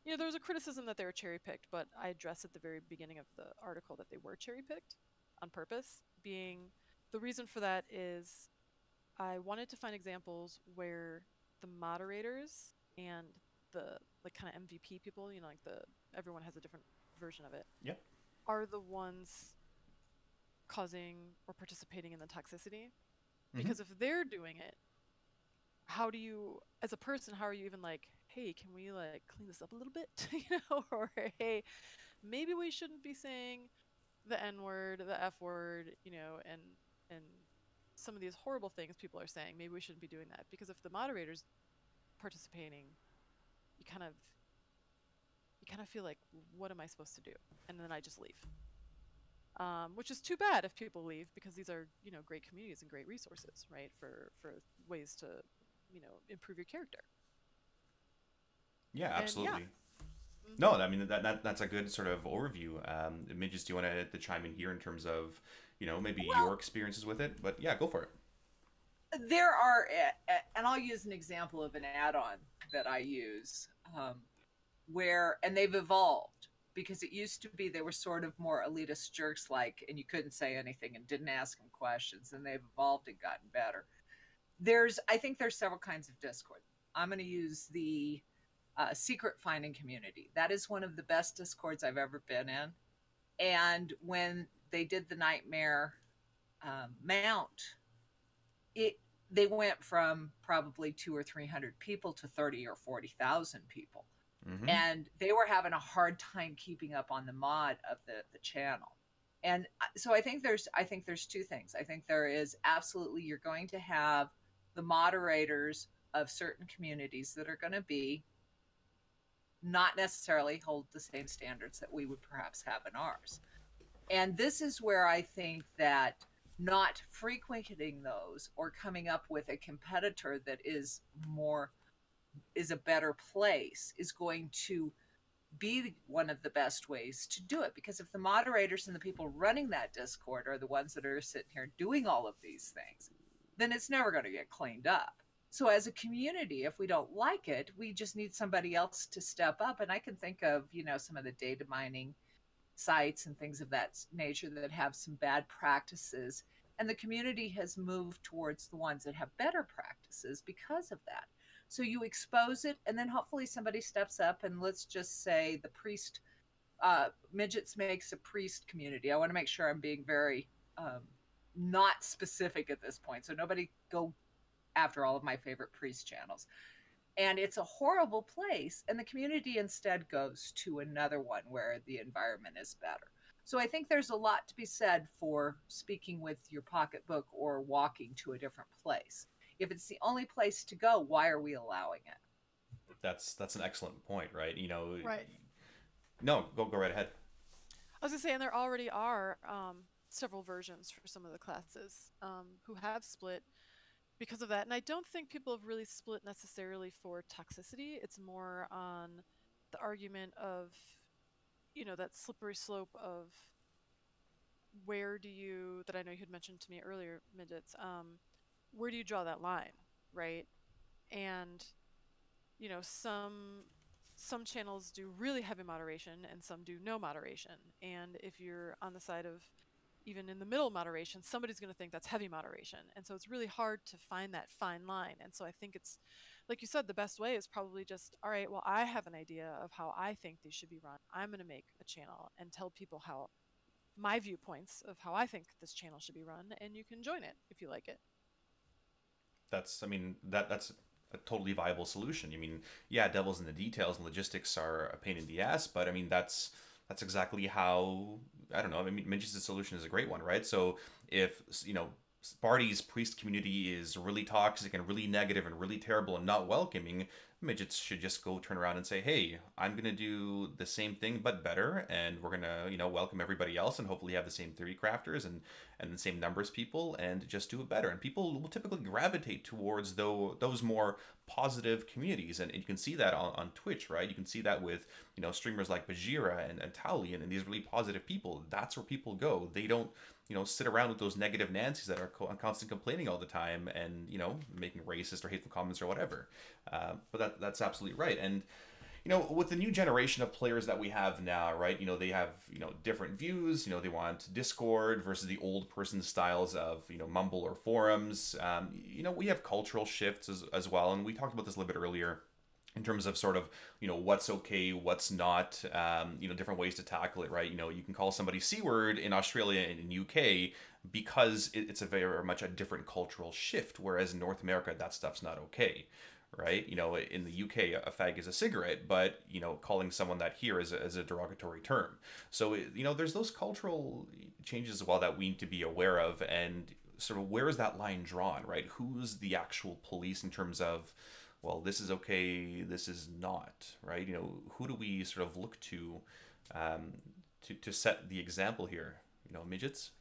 there was a criticism that they were cherry picked, but I addressed at the very beginning of the article that they were cherry picked on purpose. Being the reason for that is I wanted to find examples where the moderators and the like kind of MVP people, like the everyone has a different version of it, Yep. are the ones causing or participating in the toxicity. Mm-hmm. Because if they're doing it, how do you, as a person, how are you even like, hey, can we like clean this up a little bit, or hey, maybe we shouldn't be saying the N word, the F word, and some of these horrible things people are saying. Maybe we shouldn't be doing that because if the moderator's participating, you kind of feel like, what am I supposed to do? And then I just leave. Which is too bad if people leave because these are great communities and great resources, right, for ways to improve your character. Yeah, And yeah. absolutely. No, Mm-hmm. I mean that's a good sort of overview. Midges, do you want to chime in here in terms of, maybe your Well, experiences with it? But yeah, go for it. there are, and I'll use an example of an add-on that I use, where, and they've evolved. because it used to be they were sort of more elitist jerks like, and you couldn't say anything and didn't ask them questions, and they've evolved and gotten better. I think there's several kinds of Discord. I'm going to use the secret finding community. That is one of the best Discords I've ever been in. And when they did the Nightmare mount, they went from probably 200 or 300 people to 30 or 40,000 people. Mm-hmm. And they were having a hard time keeping up on the mod of the channel. And so I think there's two things. I think there is absolutely, you're going to have the moderators of certain communities that are going to be not necessarily hold the same standards that we would perhaps have in ours. And this is where I think that not frequenting those or coming up with a competitor that is a better place is going to be one of the best ways to do it. Because if the moderators and the people running that Discord are the ones that are sitting here doing all of these things, then it's never going to get cleaned up. So as a community, if we don't like it, we just need somebody else to step up. And I can think of, some of the data mining sites and things of that nature that have some bad practices. And the community has moved towards the ones that have better practices because of that. So you expose it, and then hopefully somebody steps up, and let's just say the priest, Midgettes makes a priest community. I want to make sure I'm being very not specific at this point. So nobody go after all of my favorite priest channels. And it's a horrible place, and the community instead goes to another one where the environment is better. So I think there's a lot to be said for speaking with your pocketbook or walking to a different place. If it's the only place to go, why are we allowing it? That's an excellent point, right? Right. No, go right ahead. I was gonna say, and there already are several versions for some of the classes who have split because of that. And I don't think people have really split necessarily for toxicity. It's more on the argument of, that slippery slope of where do you, that I know you had mentioned to me earlier, Midgets, where do you draw that line, right? And, some channels do really heavy moderation and some do no moderation. And if you're on the side of even in the middle moderation, somebody's going to think that's heavy moderation. And so it's really hard to find that fine line. And so I think it's, like you said, the best way is probably just, all right, well, I have an idea of how I think these should be run. I'm going to make a channel and tell people how my viewpoints of how I think this channel should be run, and you can join it if you like it. That's a totally viable solution. Yeah, devil's in the details and logistics are a pain in the ass, but that's exactly how, I don't know, Midgettes' solution is a great one, right? So if, Sparty's priest community is really toxic and really negative and really terrible and not welcoming, Midgets should just go turn around and say, hey, I'm going to do the same thing but better, and we're going to, welcome everybody else and hopefully have the same theory crafters and the same numbers people and just do it better. And people will typically gravitate towards those more positive communities. And you can see that on Twitch, right? You can see that with, streamers like Bajira and Taulian and these really positive people. That's where people go. They don't, sit around with those negative Nancy's that are constantly complaining all the time and, making racist or hateful comments or whatever. But that's absolutely right. And, with the new generation of players that we have now, right, they have, different views, they want Discord versus the old person styles of, Mumble or forums. We have cultural shifts as well. And we talked about this a little bit earlier in terms of sort of, what's okay, what's not, different ways to tackle it, right? You can call somebody C-word in Australia and in UK because it's a very much a different cultural shift, whereas in North America, that stuff's not okay, right? In the UK, a fag is a cigarette, but, calling someone that here is a derogatory term. So, there's those cultural changes as well that we need to be aware of, and sort of where is that line drawn, right? Who's the actual police in terms of, well, this is okay, this is not, right? Who do we sort of look to set the example here? Midgets?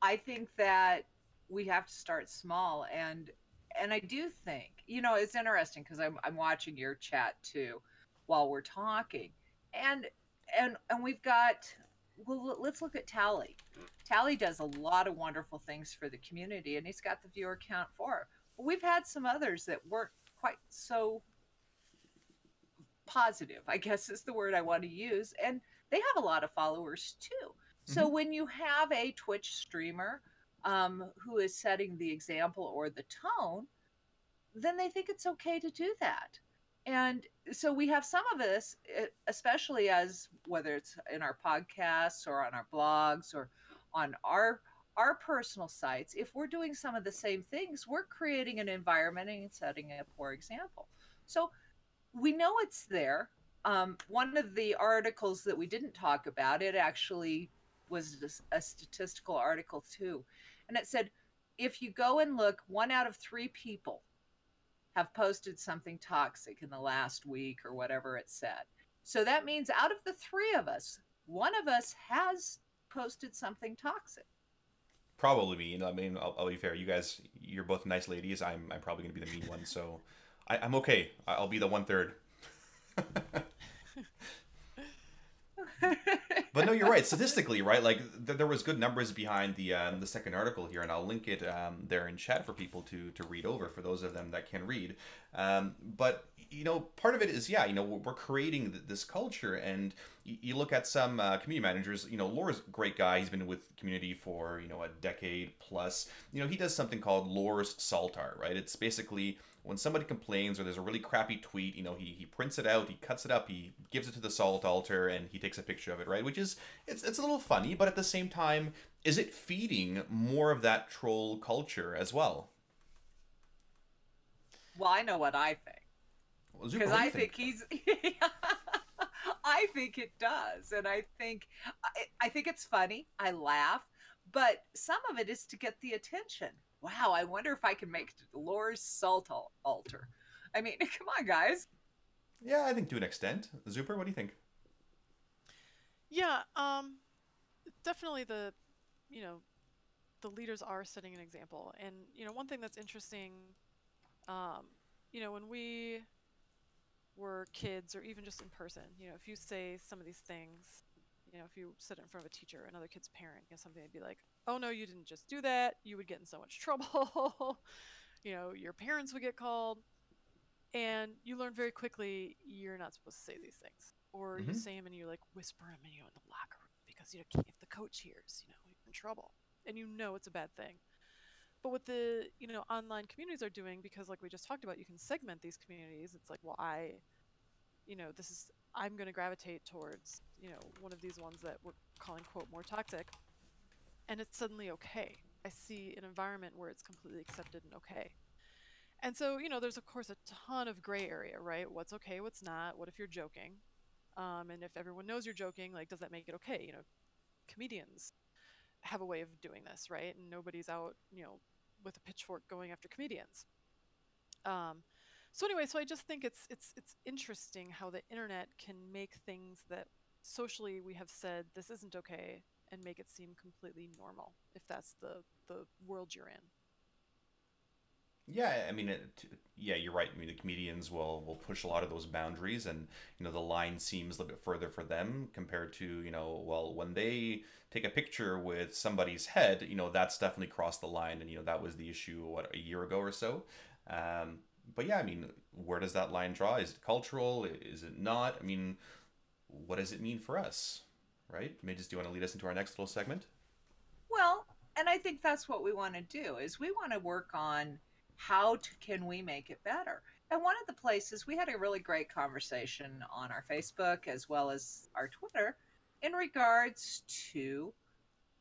I think that we have to start small, and I do think, it's interesting because I'm watching your chat too while we're talking, and we've got, well, let's look at Tally. Tally does a lot of wonderful things for the community, and he's got the viewer count for her. We've had some others that weren't quite so positive, I guess is the word I want to use. And they have a lot of followers too. So Hmm. when you have a Twitch streamer who is setting the example or the tone, then they think it's okay to do that. And so we have some of us, especially as whether it's in our podcasts or on our blogs or on our personal sites, if we're doing some of the same things, we're creating an environment and setting a poor example. So we know it's there. One of the articles that we didn't talk about, it actually was a statistical article too. And it said, if you go and look, 1 out of 3 people have posted something toxic in the last week or whatever it said. So that means out of the 3 of us, one of us has posted something toxic. Probably me. I mean, I'll be fair. You guys, you're both nice ladies. I'm probably gonna be the mean one, so I'm okay. I'll be the 1/3. But no, you're right. Statistically, right? Like there was good numbers behind the second article here, and I'll link it there in chat for people to read over for those of them that can read. But part of it is, yeah, we're creating this culture, and you look at some community managers. Lore's a great guy. He's been with community for a decade plus. He does something called Lore's Salt Art, right? It's basically when somebody complains or there's a really crappy tweet, he prints it out, he cuts it up, he gives it to the salt altar, and he takes a picture of it, right? Which is, it's a little funny, but at the same time, is it feeding more of that troll culture as well? Well, I know what I think. Well, Zuper, Because what do I you think? think he's, I think it does. And I think it's funny. I laugh. But some of it is to get the attention. Wow, I wonder if I can make Lore's salt altar. I mean, come on, guys. Yeah, I think to an extent. Zuper, what do you think? Yeah, definitely you know, the leaders are setting an example. And, one thing that's interesting, um, when we were kids or even just in person, if you say some of these things, if you sit in front of a teacher, another kid's parent, something, they'd be like, oh no, you didn't just do that. You would get in so much trouble. Your parents would get called. And you learn very quickly you're not supposed to say these things. Or you Hmm. say them and you like whisper them in the locker room because if the coach hears, you're in trouble. And it's a bad thing. But what the online communities are doing, because like we just talked about, you can segment these communities. It's like, well, this is I'm going to gravitate towards one of these ones that we're calling quote more toxic, and it's suddenly okay. I see an environment where it's completely accepted and okay. And so, there's of course a ton of gray area, right? What's okay, what's not? What if you're joking? And if everyone knows you're joking, like, does that make it okay? Comedians have a way of doing this, right? And nobody's out, with a pitchfork going after comedians. Um, so anyway, so I just think it's interesting how the internet can make things that socially we have said this isn't okay and make it seem completely normal if that's the world you're in. Yeah, I mean, yeah, you're right. I mean, the comedians will push a lot of those boundaries, and the line seems a little bit further for them compared to well, when they take a picture with somebody's head, that's definitely crossed the line, and that was the issue a year ago or so. Um, but yeah, I mean, where does that line draw? Is it cultural? Is it not? I mean, what does it mean for us, right? Midges, do you want to lead us into our next little segment? Well, and I think that's what we want to do is we want to work on can we make it better. And one of the places we had a really great conversation on our Facebook as well as our Twitter in regards to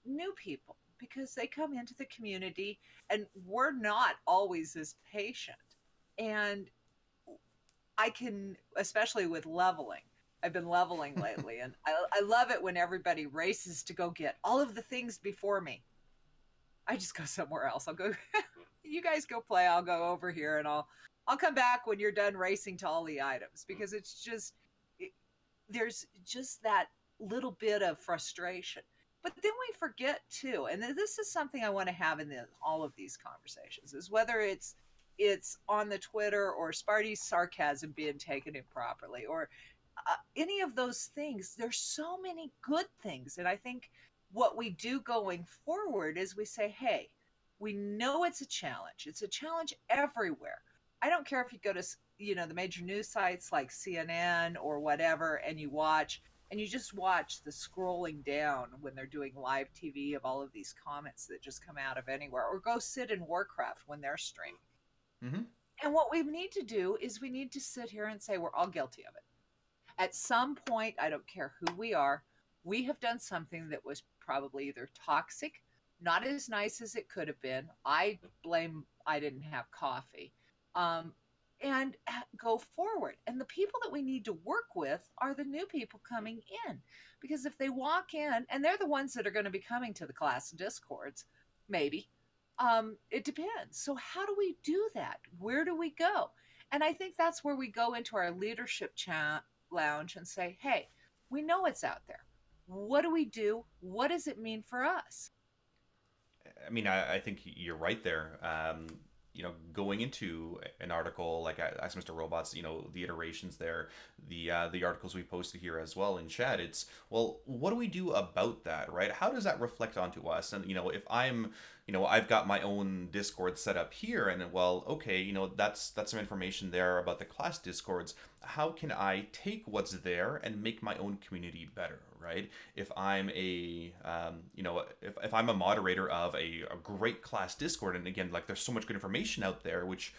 new people because they come into the community and we're not always as patient. And I can, especially with leveling, I've been leveling lately, and I love it when everybody races to go get all of the things before me. I just go somewhere else. I'll go, you guys go play. I'll go over here and I'll come back when you're done racing to all the items because it's just, it, there's just that little bit of frustration. But then we forget too, and this is something I want to have in all of these conversations is whether it's on the Twitter or Sparty's sarcasm being taken improperly or any of those things. There's so many good things, and I think what we do going forward is we say, hey, we know it's a challenge. It's a challenge everywhere. I don't care if you go to the major news sites like CNN or whatever, and you just watch the scrolling down when they're doing live TV of all of these comments that just come out of anywhere, or go sit in Warcraft when they're streaming. Mm-hmm. And what we need to do is we need to sit here and say we're all guilty of it. At some point, I don't care who we are, we have done something that was probably either toxic, not as nice as it could have been. I blame I didn't have coffee. Um, and go forward. And the people that we need to work with are the new people coming in. Because if they walk in, and they're the ones that are going to be coming to the class discords, maybe. It depends. So how do we do that? Where do we go? And I think that's where we go into our leadership chat lounge and say, hey, we know it's out there. What do we do? What does it mean for us? I mean, I think you're right there. Going into an article like Ask Mr. Robots, the iterations there, the articles we posted here as well in chat, it's, well, what do we do about that, right? How does that reflect onto us? And, if I'm, I've got my own Discord set up here, and, well, okay, that's some information there about the class Discords. How can I take what's there and make my own community better, right? If I'm if I'm a moderator of a great class Discord, and again, like, there's so much good information out there, which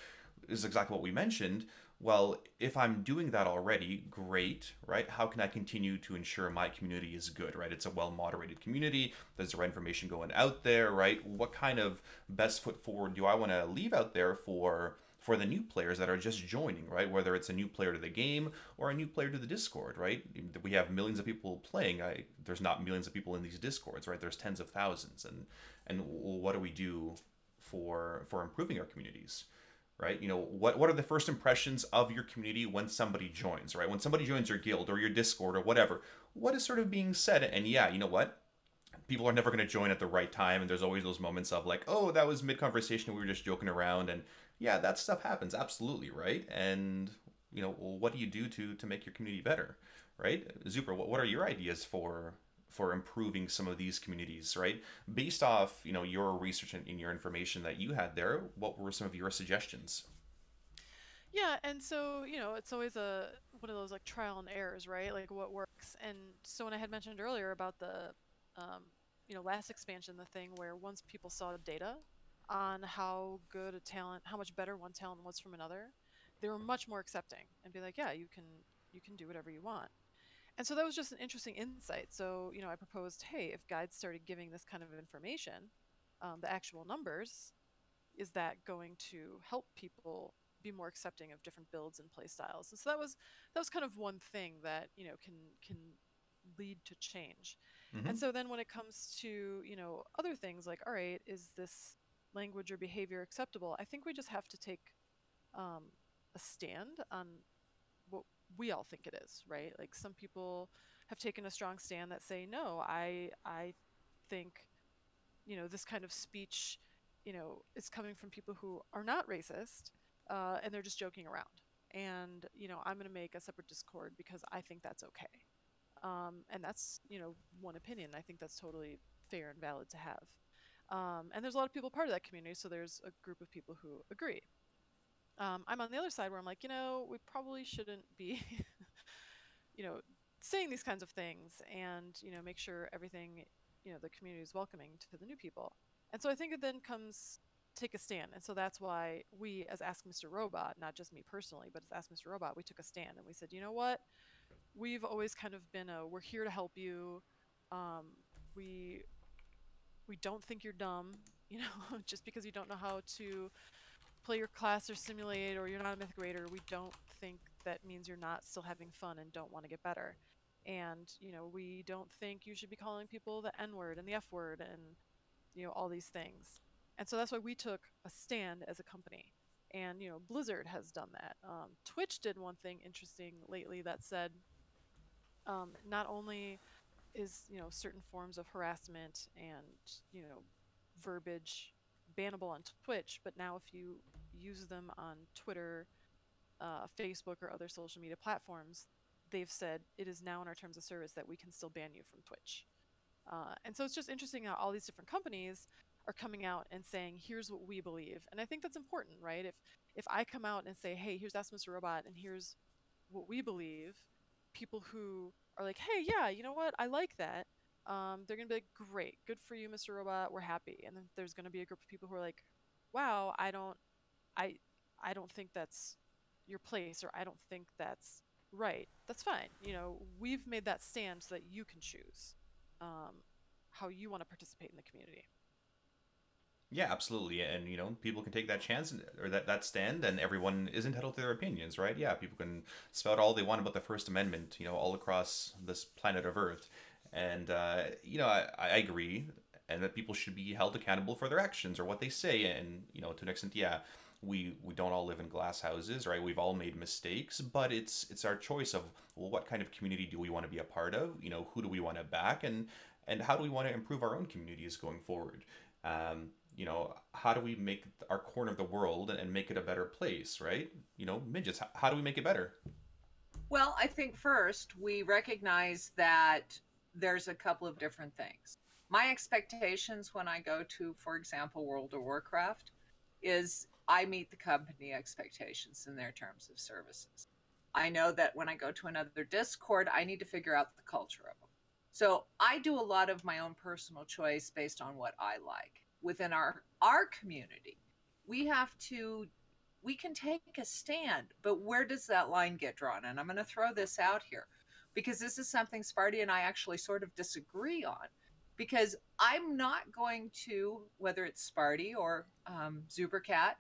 is exactly what we mentioned. Well, if I'm doing that already, great, right? How can I continue to ensure my community is good, right? It's a well-moderated community. There's the right information going out there, right? What kind of best foot forward do I want to leave out there for the new players that are just joining, right? Whether it's a new player to the game or a new player to the Discord, right? We have millions of people playing. There's not millions of people in these Discords, right? There's tens of thousands, and what do we do for improving our communities? Right? What are the first impressions of your community when somebody joins, right? When somebody joins your guild or your Discord or whatever, what is sort of being said? And yeah, you know what? People are never going to join at the right time, and there's always those moments of like, oh, that was mid-conversation, we were just joking around, and yeah, that stuff happens, absolutely, right? And what do you do to make your community better, right? Zuper, what are your ideas for improving some of these communities, right? Based off, your research and in your information that you had there, what were some of your suggestions? Yeah, and so, it's always one of those like trial and errors, right? Like what works. And so when I had mentioned earlier about the last expansion, the thing where once people saw data on how good a talent, how much better one talent was from another, they were much more accepting and be like, yeah, you can do whatever you want. And so that was just an interesting insight. So, I proposed, hey, if guides started giving this kind of information, the actual numbers, is that going to help people be more accepting of different builds and play styles? And so that was kind of one thing that can lead to change. And Mm-hmm. so then when it comes to other things like, all right, is this language or behavior acceptable? I think we just have to take um, a stand on what we all think it is, right? Like some people have taken a strong stand that say, no, I think this kind of speech is coming from people who are not racist, and they're just joking around. And I'm going to make a separate Discord because I think that's okay. And that's one opinion. I think that's totally fair and valid to have. And there's a lot of people part of that community, so there's a group of people who agree. I'm on the other side where I'm like, we probably shouldn't be, you know, saying these kinds of things, and make sure everything, the community is welcoming to the new people. And so I think it then comes take a stand. And so that's why we, as Ask Mr. Robot, not just me personally, but as Ask Mr. Robot, we took a stand and we said, you know what? We've always kind of been we're here to help you. Um, we we don't think you're dumb, just because you don't know how to play your class or simulate, or you're not a mythic raider. We don't think that means you're not still having fun and don't want to get better. And we don't think you should be calling people the N word and the F word and all these things. And so that's why we took a stand as a company. And Blizzard has done that. Twitch did one thing interesting lately that said, not only is certain forms of harassment and verbiage bannable on Twitch, but now if you use them on Twitter, Facebook, or other social media platforms, they've said it is now in our terms of service that we can still ban you from Twitch. And so it's just interesting how all these different companies are coming out and saying, here's what we believe. And I think that's important, right? If I come out and say, hey, here's Ask Mr. Robot and here's what we believe, people who are like, hey, yeah, you know what, I like that, they're gonna be like, great, good for you, Mr. Robot, we're happy. And then there's gonna be a group of people who are like, wow, I I don't think that's your place, or I don't think that's right. That's fine. We've made that stand so that you can choose um, how you want to participate in the community. Yeah, absolutely. And people can take that chance or that stand, and everyone is entitled to their opinions, right? Yeah, people can spout all they want about the First Amendment, all across this planet of Earth. And I agree, and that people should be held accountable for their actions or what they say. And to an extent, yeah, we don't all live in glass houses, right? We've all made mistakes, but it's our choice of, well, what kind of community do we want to be a part of? Who do we want to back, and how do we want to improve our own communities going forward? How do we make our corner of the world and make it a better place, right? Midgets, how do we make it better? Well, I think first we recognize that there's a couple of different things. My expectations when I go to, for example, World of Warcraft, is I meet the company expectations in their terms of services. I know that when I go to another Discord, I need to figure out the culture of them. So I do a lot of my own personal choice based on what I like. Within our community, we can take a stand, but where does that line get drawn? And I'm going to throw this out here because this is something Sparty and I actually sort of disagree on. Because I'm not going to, whether it's Sparty or Zoopercat,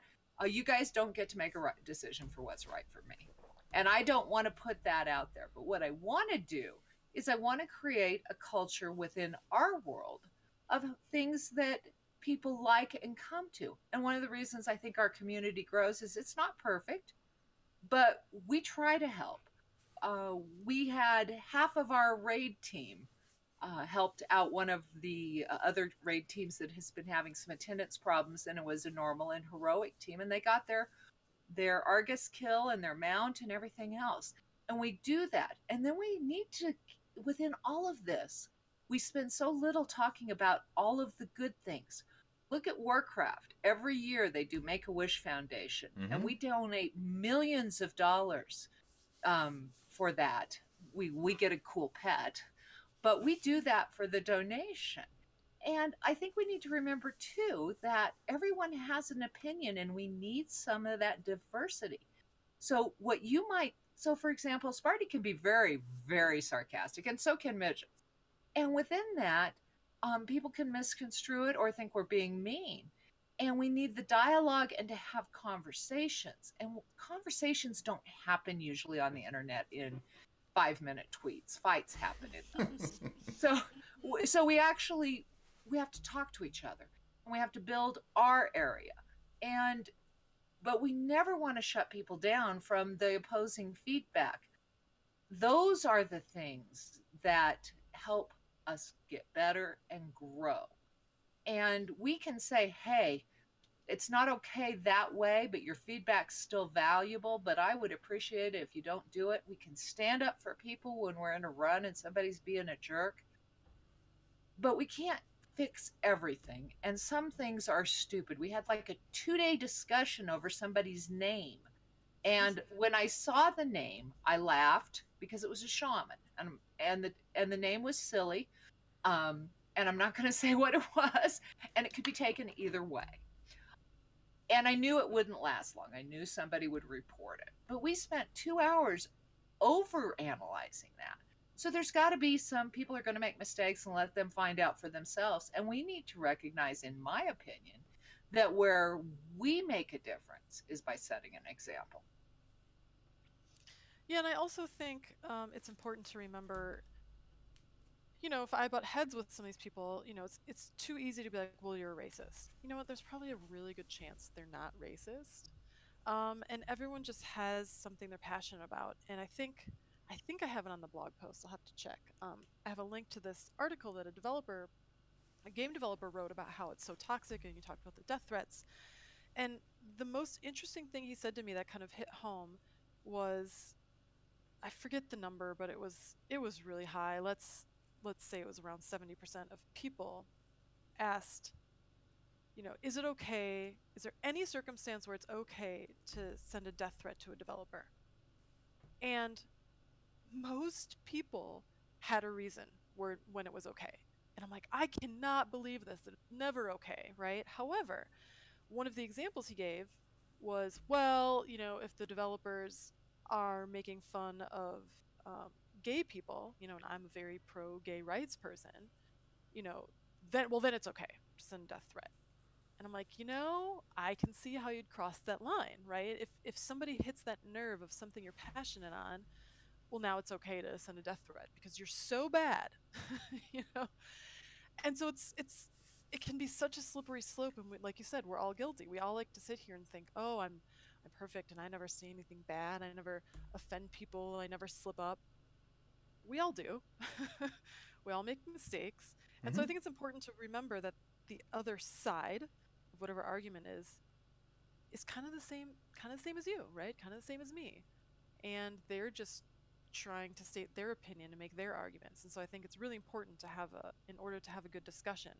you guys don't get to make a right decision for what's right for me. And I don't want to put that out there. But what I want to do is I want to create a culture within our world of things that people like and come to. And one of the reasons I think our community grows is it's not perfect, but we try to help. We had half of our raid team helped out one of the other raid teams that has been having some attendance problems, and it was a normal and heroic team, and they got their Argus kill and their mount and everything else. And we do that. And then we need to, within all of this, we spend so little talking about all of the good things. Look at Warcraft. Every year they do Make-A-Wish Foundation, and we donate millions of dollars for that. We get a cool pet, but we do that for the donation. And I think we need to remember too that everyone has an opinion and we need some of that diversity. So for example, Sparty can be very, very sarcastic, and so can Midget. And within that, people can misconstrue it or think we're being mean. And we need the dialogue and to have conversations. And conversations don't happen usually on the internet in 5-minute tweets. Fights happen in those. so we have to talk to each other, and we have to build our area. But we never want to shut people down from the opposing feedback. Those are the things that help us get better and grow. And we can say, hey, it's not okay that way, but your feedback's still valuable, but I would appreciate it if you don't do it. We can stand up for people when we're in a run and somebody's being a jerk, but we can't fix everything. And some things are stupid. We had like a 2-day discussion over somebody's name. And when I saw the name, I laughed because it was a shaman, and the name was silly. And I'm not going to say what it was, and it could be taken either way. And I knew it wouldn't last long. I knew somebody would report it. But we spent 2 hours over analyzing that. So there's got to be some people are going to make mistakes, and let them find out for themselves. And we need to recognize, in my opinion, that where we make a difference is by setting an example. Yeah, and I also think it's important to remember, if I butt heads with some of these people, it's too easy to be like, well, you're a racist. You know what? There's probably a really good chance they're not racist. And everyone just has something they're passionate about. And I think I have it on the blog post. I'll have to check. I have a link to this article that a game developer wrote about how it's so toxic, and you talked about the death threats. And the most interesting thing he said to me that kind of hit home was, I forget the number, but it was really high. Let's say it was around 70% of people asked, is it okay? Is there any circumstance where it's okay to send a death threat to a developer? And most people had a reason when it was okay. And I'm like, I cannot believe this. It's never okay, right? However, one of the examples he gave was, well, if the developers are making fun of um, gay people, and I'm a very pro gay rights person, you know, then it's okay to send a death threat. And I'm like, I can see how you'd cross that line, right? If somebody hits that nerve of something you're passionate on, well, now it's okay to send a death threat because you're so bad, you know. And so it can be such a slippery slope, and like you said, we're all guilty. We all like to sit here and think, oh, I'm perfect, and I never say anything bad. I never offend people. I never slip up. We all do. We all make mistakes, and so I Mm-hmm. think it's important to remember that the other side of whatever argument is kind of the same as you, right? Kind of the same as me, and they're just trying to state their opinion and make their arguments. And so I think it's really important to in order to have a good discussion,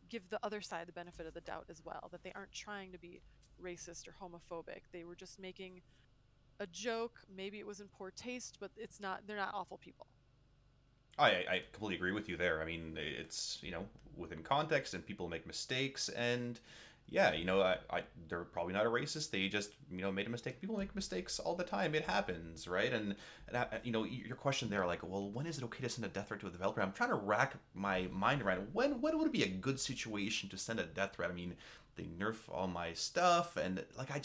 give the other side the benefit of the doubt as well, that they aren't trying to be racist or homophobic. They were just making a joke. Maybe it was in poor taste, but they're not awful people. I completely agree with you there. I mean, it's, within context and people make mistakes. And yeah, they're probably not a racist. They just, made a mistake. People make mistakes all the time. It happens, right? Your question there, like, well, when is it okay to send a death threat to a developer? I'm trying to rack my mind around when would it be a good situation to send a death threat? I mean, they nerf all my stuff, and like, I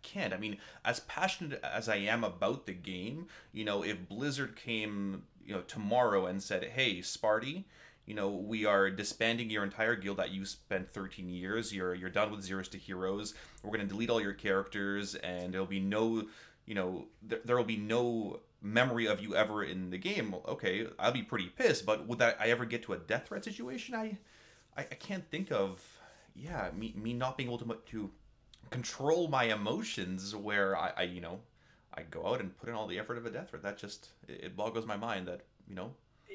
can't. I mean, as passionate as I am about the game, if Blizzard came, tomorrow and said, hey, Sparty, we are disbanding your entire guild that you spent 13 years. You're done with Zeros to Heroes. We're going to delete all your characters, and there'll be no, there will be no memory of you ever in the game. Okay, I'll be pretty pissed. But would I ever get to a death threat situation? I can't think of. Yeah, me not being able to control my emotions, where I go out and put in all the effort of a death threat. That just, it boggles my mind that,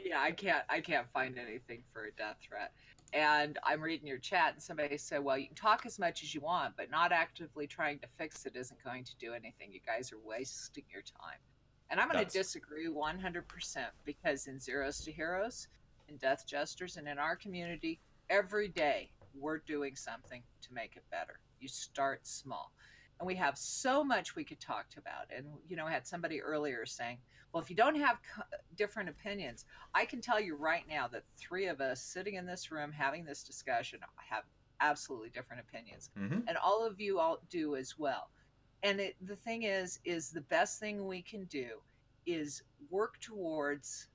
Yeah, I can't find anything for a death threat. And I'm reading your chat, and somebody said, well, you can talk as much as you want, but not actively trying to fix it isn't going to do anything. You guys are wasting your time. And I'm going to that's disagree 100%, because in Zeros to Heroes, in Death Jesters, and in our community, every day we're doing something to make it better. You start small. And we have so much we could talk about. And, I had somebody earlier saying, well, if you don't have different opinions, I can tell you right now that three of us sitting in this room having this discussion have absolutely different opinions. mm-hmm. And all of you all do as well. And the thing is the best thing we can do is work towards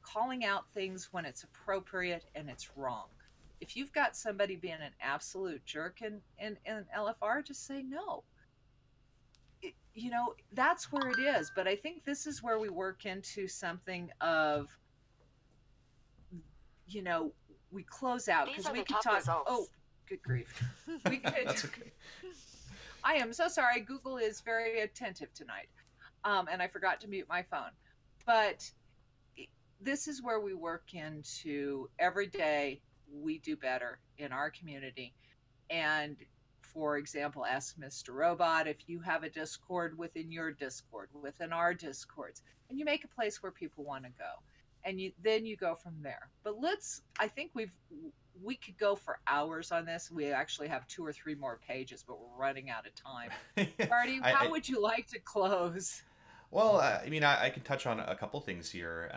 calling out things when it's appropriate and it's wrong. If you've got somebody being an absolute jerk in LFR, just say no. That's where it is. But I think this is where we work into something of, we close out, because we could talk. Results. Oh, good grief. We could. That's okay. I am so sorry. Google is very attentive tonight. And I forgot to mute my phone. But this is where we work into every day we do better in our community. And for example, ask Mr. Robot if you have a Discord within your Discord, within our Discords, and you make a place where people want to go. And then you go from there. But I think we could go for hours on this. We actually have 2 or 3 more pages, but we're running out of time. Marty, how would you like to close? Well, I mean, I can touch on a couple things here.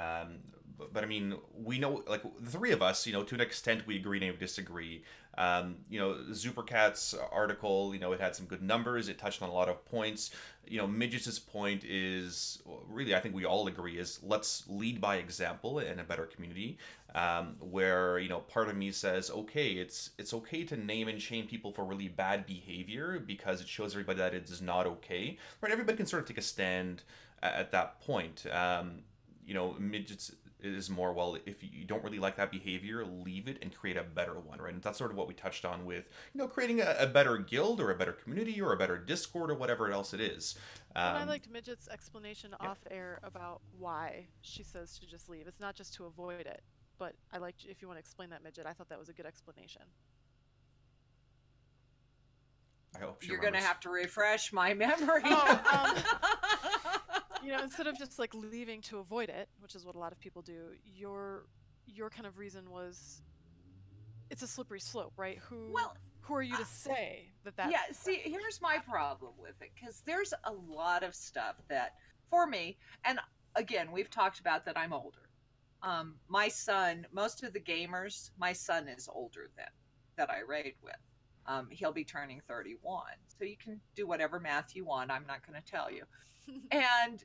But I mean, we know, like, the three of us, to an extent, we agree and disagree. Zoopercat's article, it had some good numbers. It touched on a lot of points. Midgettes' point is, really, I think we all agree, is let's lead by example in a better community. Where, part of me says, okay, it's okay to name and shame people for really bad behavior because it shows everybody that it is not okay. Right? Everybody can sort of take a stand at that point. Midgets is more, well, if you don't really like that behavior, leave it and create a better one, right? And that's sort of what we touched on with, creating a better guild or a better community or a better Discord or whatever else it is. And I liked Midget's explanation off air about why she says to just leave. It's not just to avoid it, but I liked, if you want to explain that, Midget, I thought that was a good explanation. I hope she You're going to remembers. have to refresh my memory. You know, instead of just like leaving to avoid it, which is what a lot of people do, your kind of reason was it's a slippery slope, right? Well, who are you to say that yeah, see, here's my problem with it, because there's a lot of stuff that, for me, and again, we've talked about that I'm older. My son, most of the gamers, my son is older than that I raid with. He'll be turning 31. So you can do whatever math you want. I'm not going to tell you. And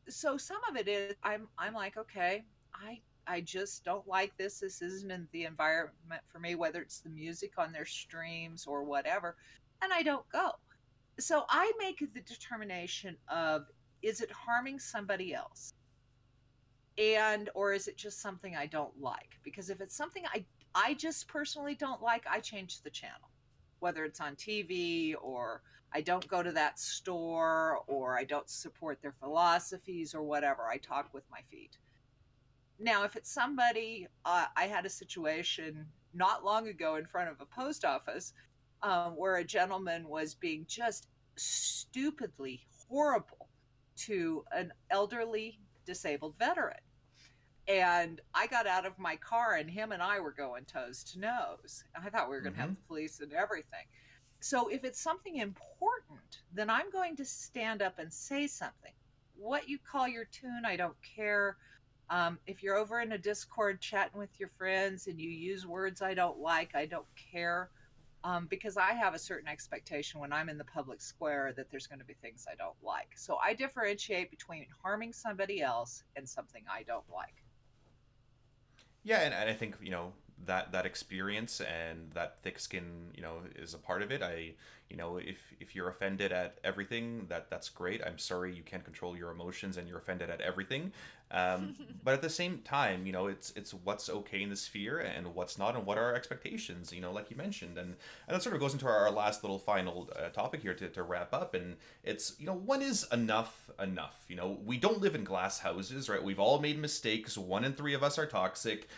so some of it is I'm like, okay, I just don't like this. This isn't in the environment for me, whether it's the music on their streams or whatever. And I don't go. So I make the determination of, is it harming somebody else? And or is it just something I don't like? Because if it's something I just personally don't like, I change the channel. Whether it's on TV, or I don't go to that store, or I don't support their philosophies or whatever, I talk with my feet. Now, if it's somebody, I had a situation not long ago in front of a post office where a gentleman was being just stupidly horrible to an elderly disabled veteran. And I got out of my car and him and I were going toes to nose. I thought we were going to have the police and everything. So if it's something important, then I'm going to stand up and say something. What you call your tune, I don't care. If you're over in a Discord chatting with your friends and you use words I don't like, I don't care. Because I have a certain expectation when I'm in the public square that there's going to be things I don't like. So I differentiate between harming somebody else and something I don't like. Yeah, and I think, that experience and that thick skin, is a part of it. If you're offended at everything, that's great. I'm sorry you can't control your emotions and you're offended at everything. But at the same time, it's what's okay in the sphere and what's not, and what are our expectations, like you mentioned. And that sort of goes into our last little final topic here to wrap up. And it's, when is enough enough? We don't live in glass houses, right? We've all made mistakes. 1 in 3 of us are toxic.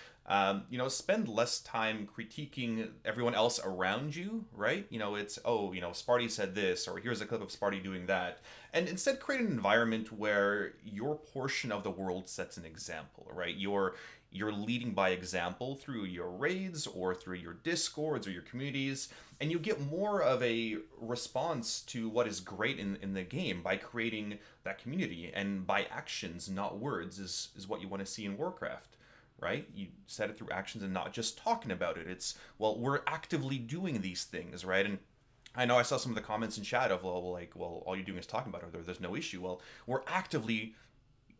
Spend less time critiquing everyone else around you, right? It's, Sparty said this, or here's a clip of Sparty doing that. And instead create an environment where your portion of the world sets an example, right? You're leading by example through your raids or through your discords or your communities, and you get more of a response to what is great in the game by creating that community, and by actions, not words, is what you want to see in Warcraft. Right? You set it through actions and not just talking about it. It's, well, we're actively doing these things, right? And I know I saw some of the comments in chat of, all you're doing is talking about it, or there's no issue. Well, we're actively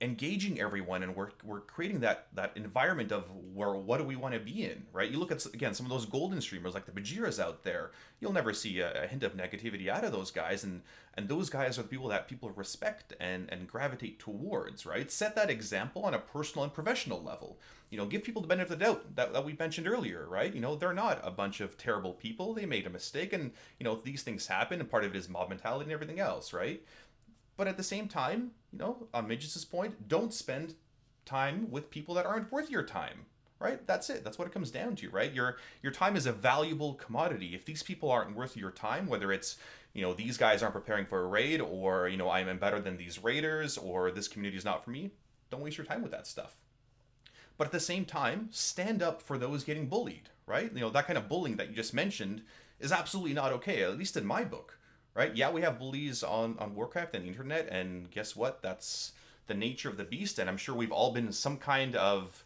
engaging everyone, and we're creating that environment of where, what do we want to be in, right? You look at, again, some of those golden streamers like the Bajiras out there, you'll never see a hint of negativity out of those guys, and those guys are the people that people respect and gravitate towards, right? Set that example on a personal and professional level. Give people the benefit of the doubt that we mentioned earlier, right? They're not a bunch of terrible people. They made a mistake, and these things happen, and part of it is mob mentality and everything else, right? But at the same time, on Midgettes' point, don't spend time with people that aren't worth your time, right? That's it. That's what it comes down to, right? Your time is a valuable commodity. If these people aren't worth your time, whether it's, these guys aren't preparing for a raid, or, I'm better than these raiders, or this community is not for me, don't waste your time with that stuff. But at the same time, stand up for those getting bullied, right? That kind of bullying that you just mentioned is absolutely not okay, at least in my book. Right? Yeah, we have bullies on Warcraft and the internet, and guess what? That's the nature of the beast, and I'm sure we've all been in some kind of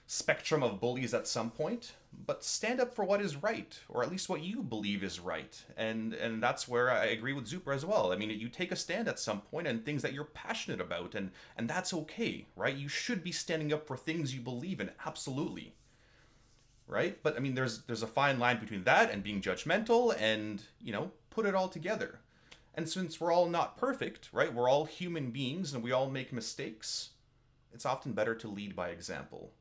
spectrum of bullies at some point. But stand up for what is right, or at least what you believe is right. And that's where I agree with Zooper as well. I mean, you take a stand at some point and things that you're passionate about, and that's okay, right? You should be standing up for things you believe in, absolutely. Right? But I mean, there's a fine line between that and being judgmental and, put it all together. And since we're all not perfect, right? We're all human beings and we all make mistakes. It's often better to lead by example,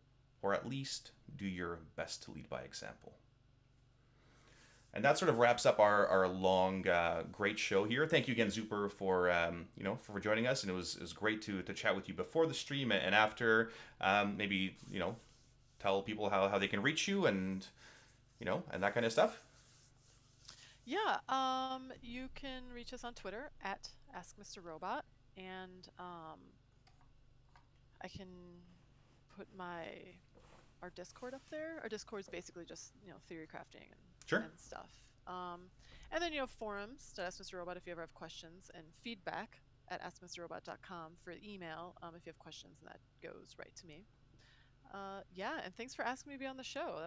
or at least do your best to lead by example. And that sort of wraps up our long, great show here. Thank you again, Zooper, for for joining us, and it was great to chat with you before the stream and after. Maybe tell people how they can reach you and and that kind of stuff. Yeah, you can reach us on Twitter at Ask Mr. Robot, and I can put our Discord up there. Our Discord is basically just theory crafting Sure. and stuff. And then forums to Ask Mr. Robot if you ever have questions, and feedback at askmrrobot.com for email if you have questions, and that goes right to me. Yeah, and thanks for asking me to be on the show.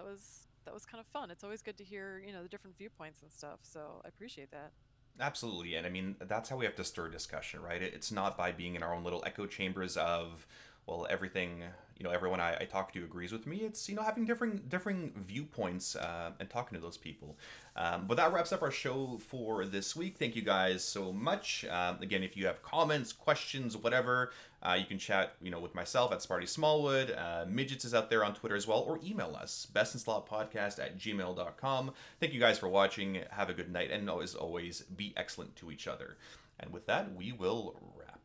That was kind of fun. It's always good to hear the different viewpoints and stuff. So I appreciate that. Absolutely. And I mean, that's how we have to stir discussion, right? It's not by being in our own little echo chambers of, well, everything, everyone I talk to agrees with me. It's, having differing viewpoints and talking to those people. But that wraps up our show for this week. Thank you guys so much. Again, if you have comments, questions, whatever, you can chat, with myself at Sparty Smallwood. Midgettes is out there on Twitter as well, or email us, bestsinslotpodcast@gmail.com. Thank you guys for watching. Have a good night, and as always, be excellent to each other. And with that, we will wrap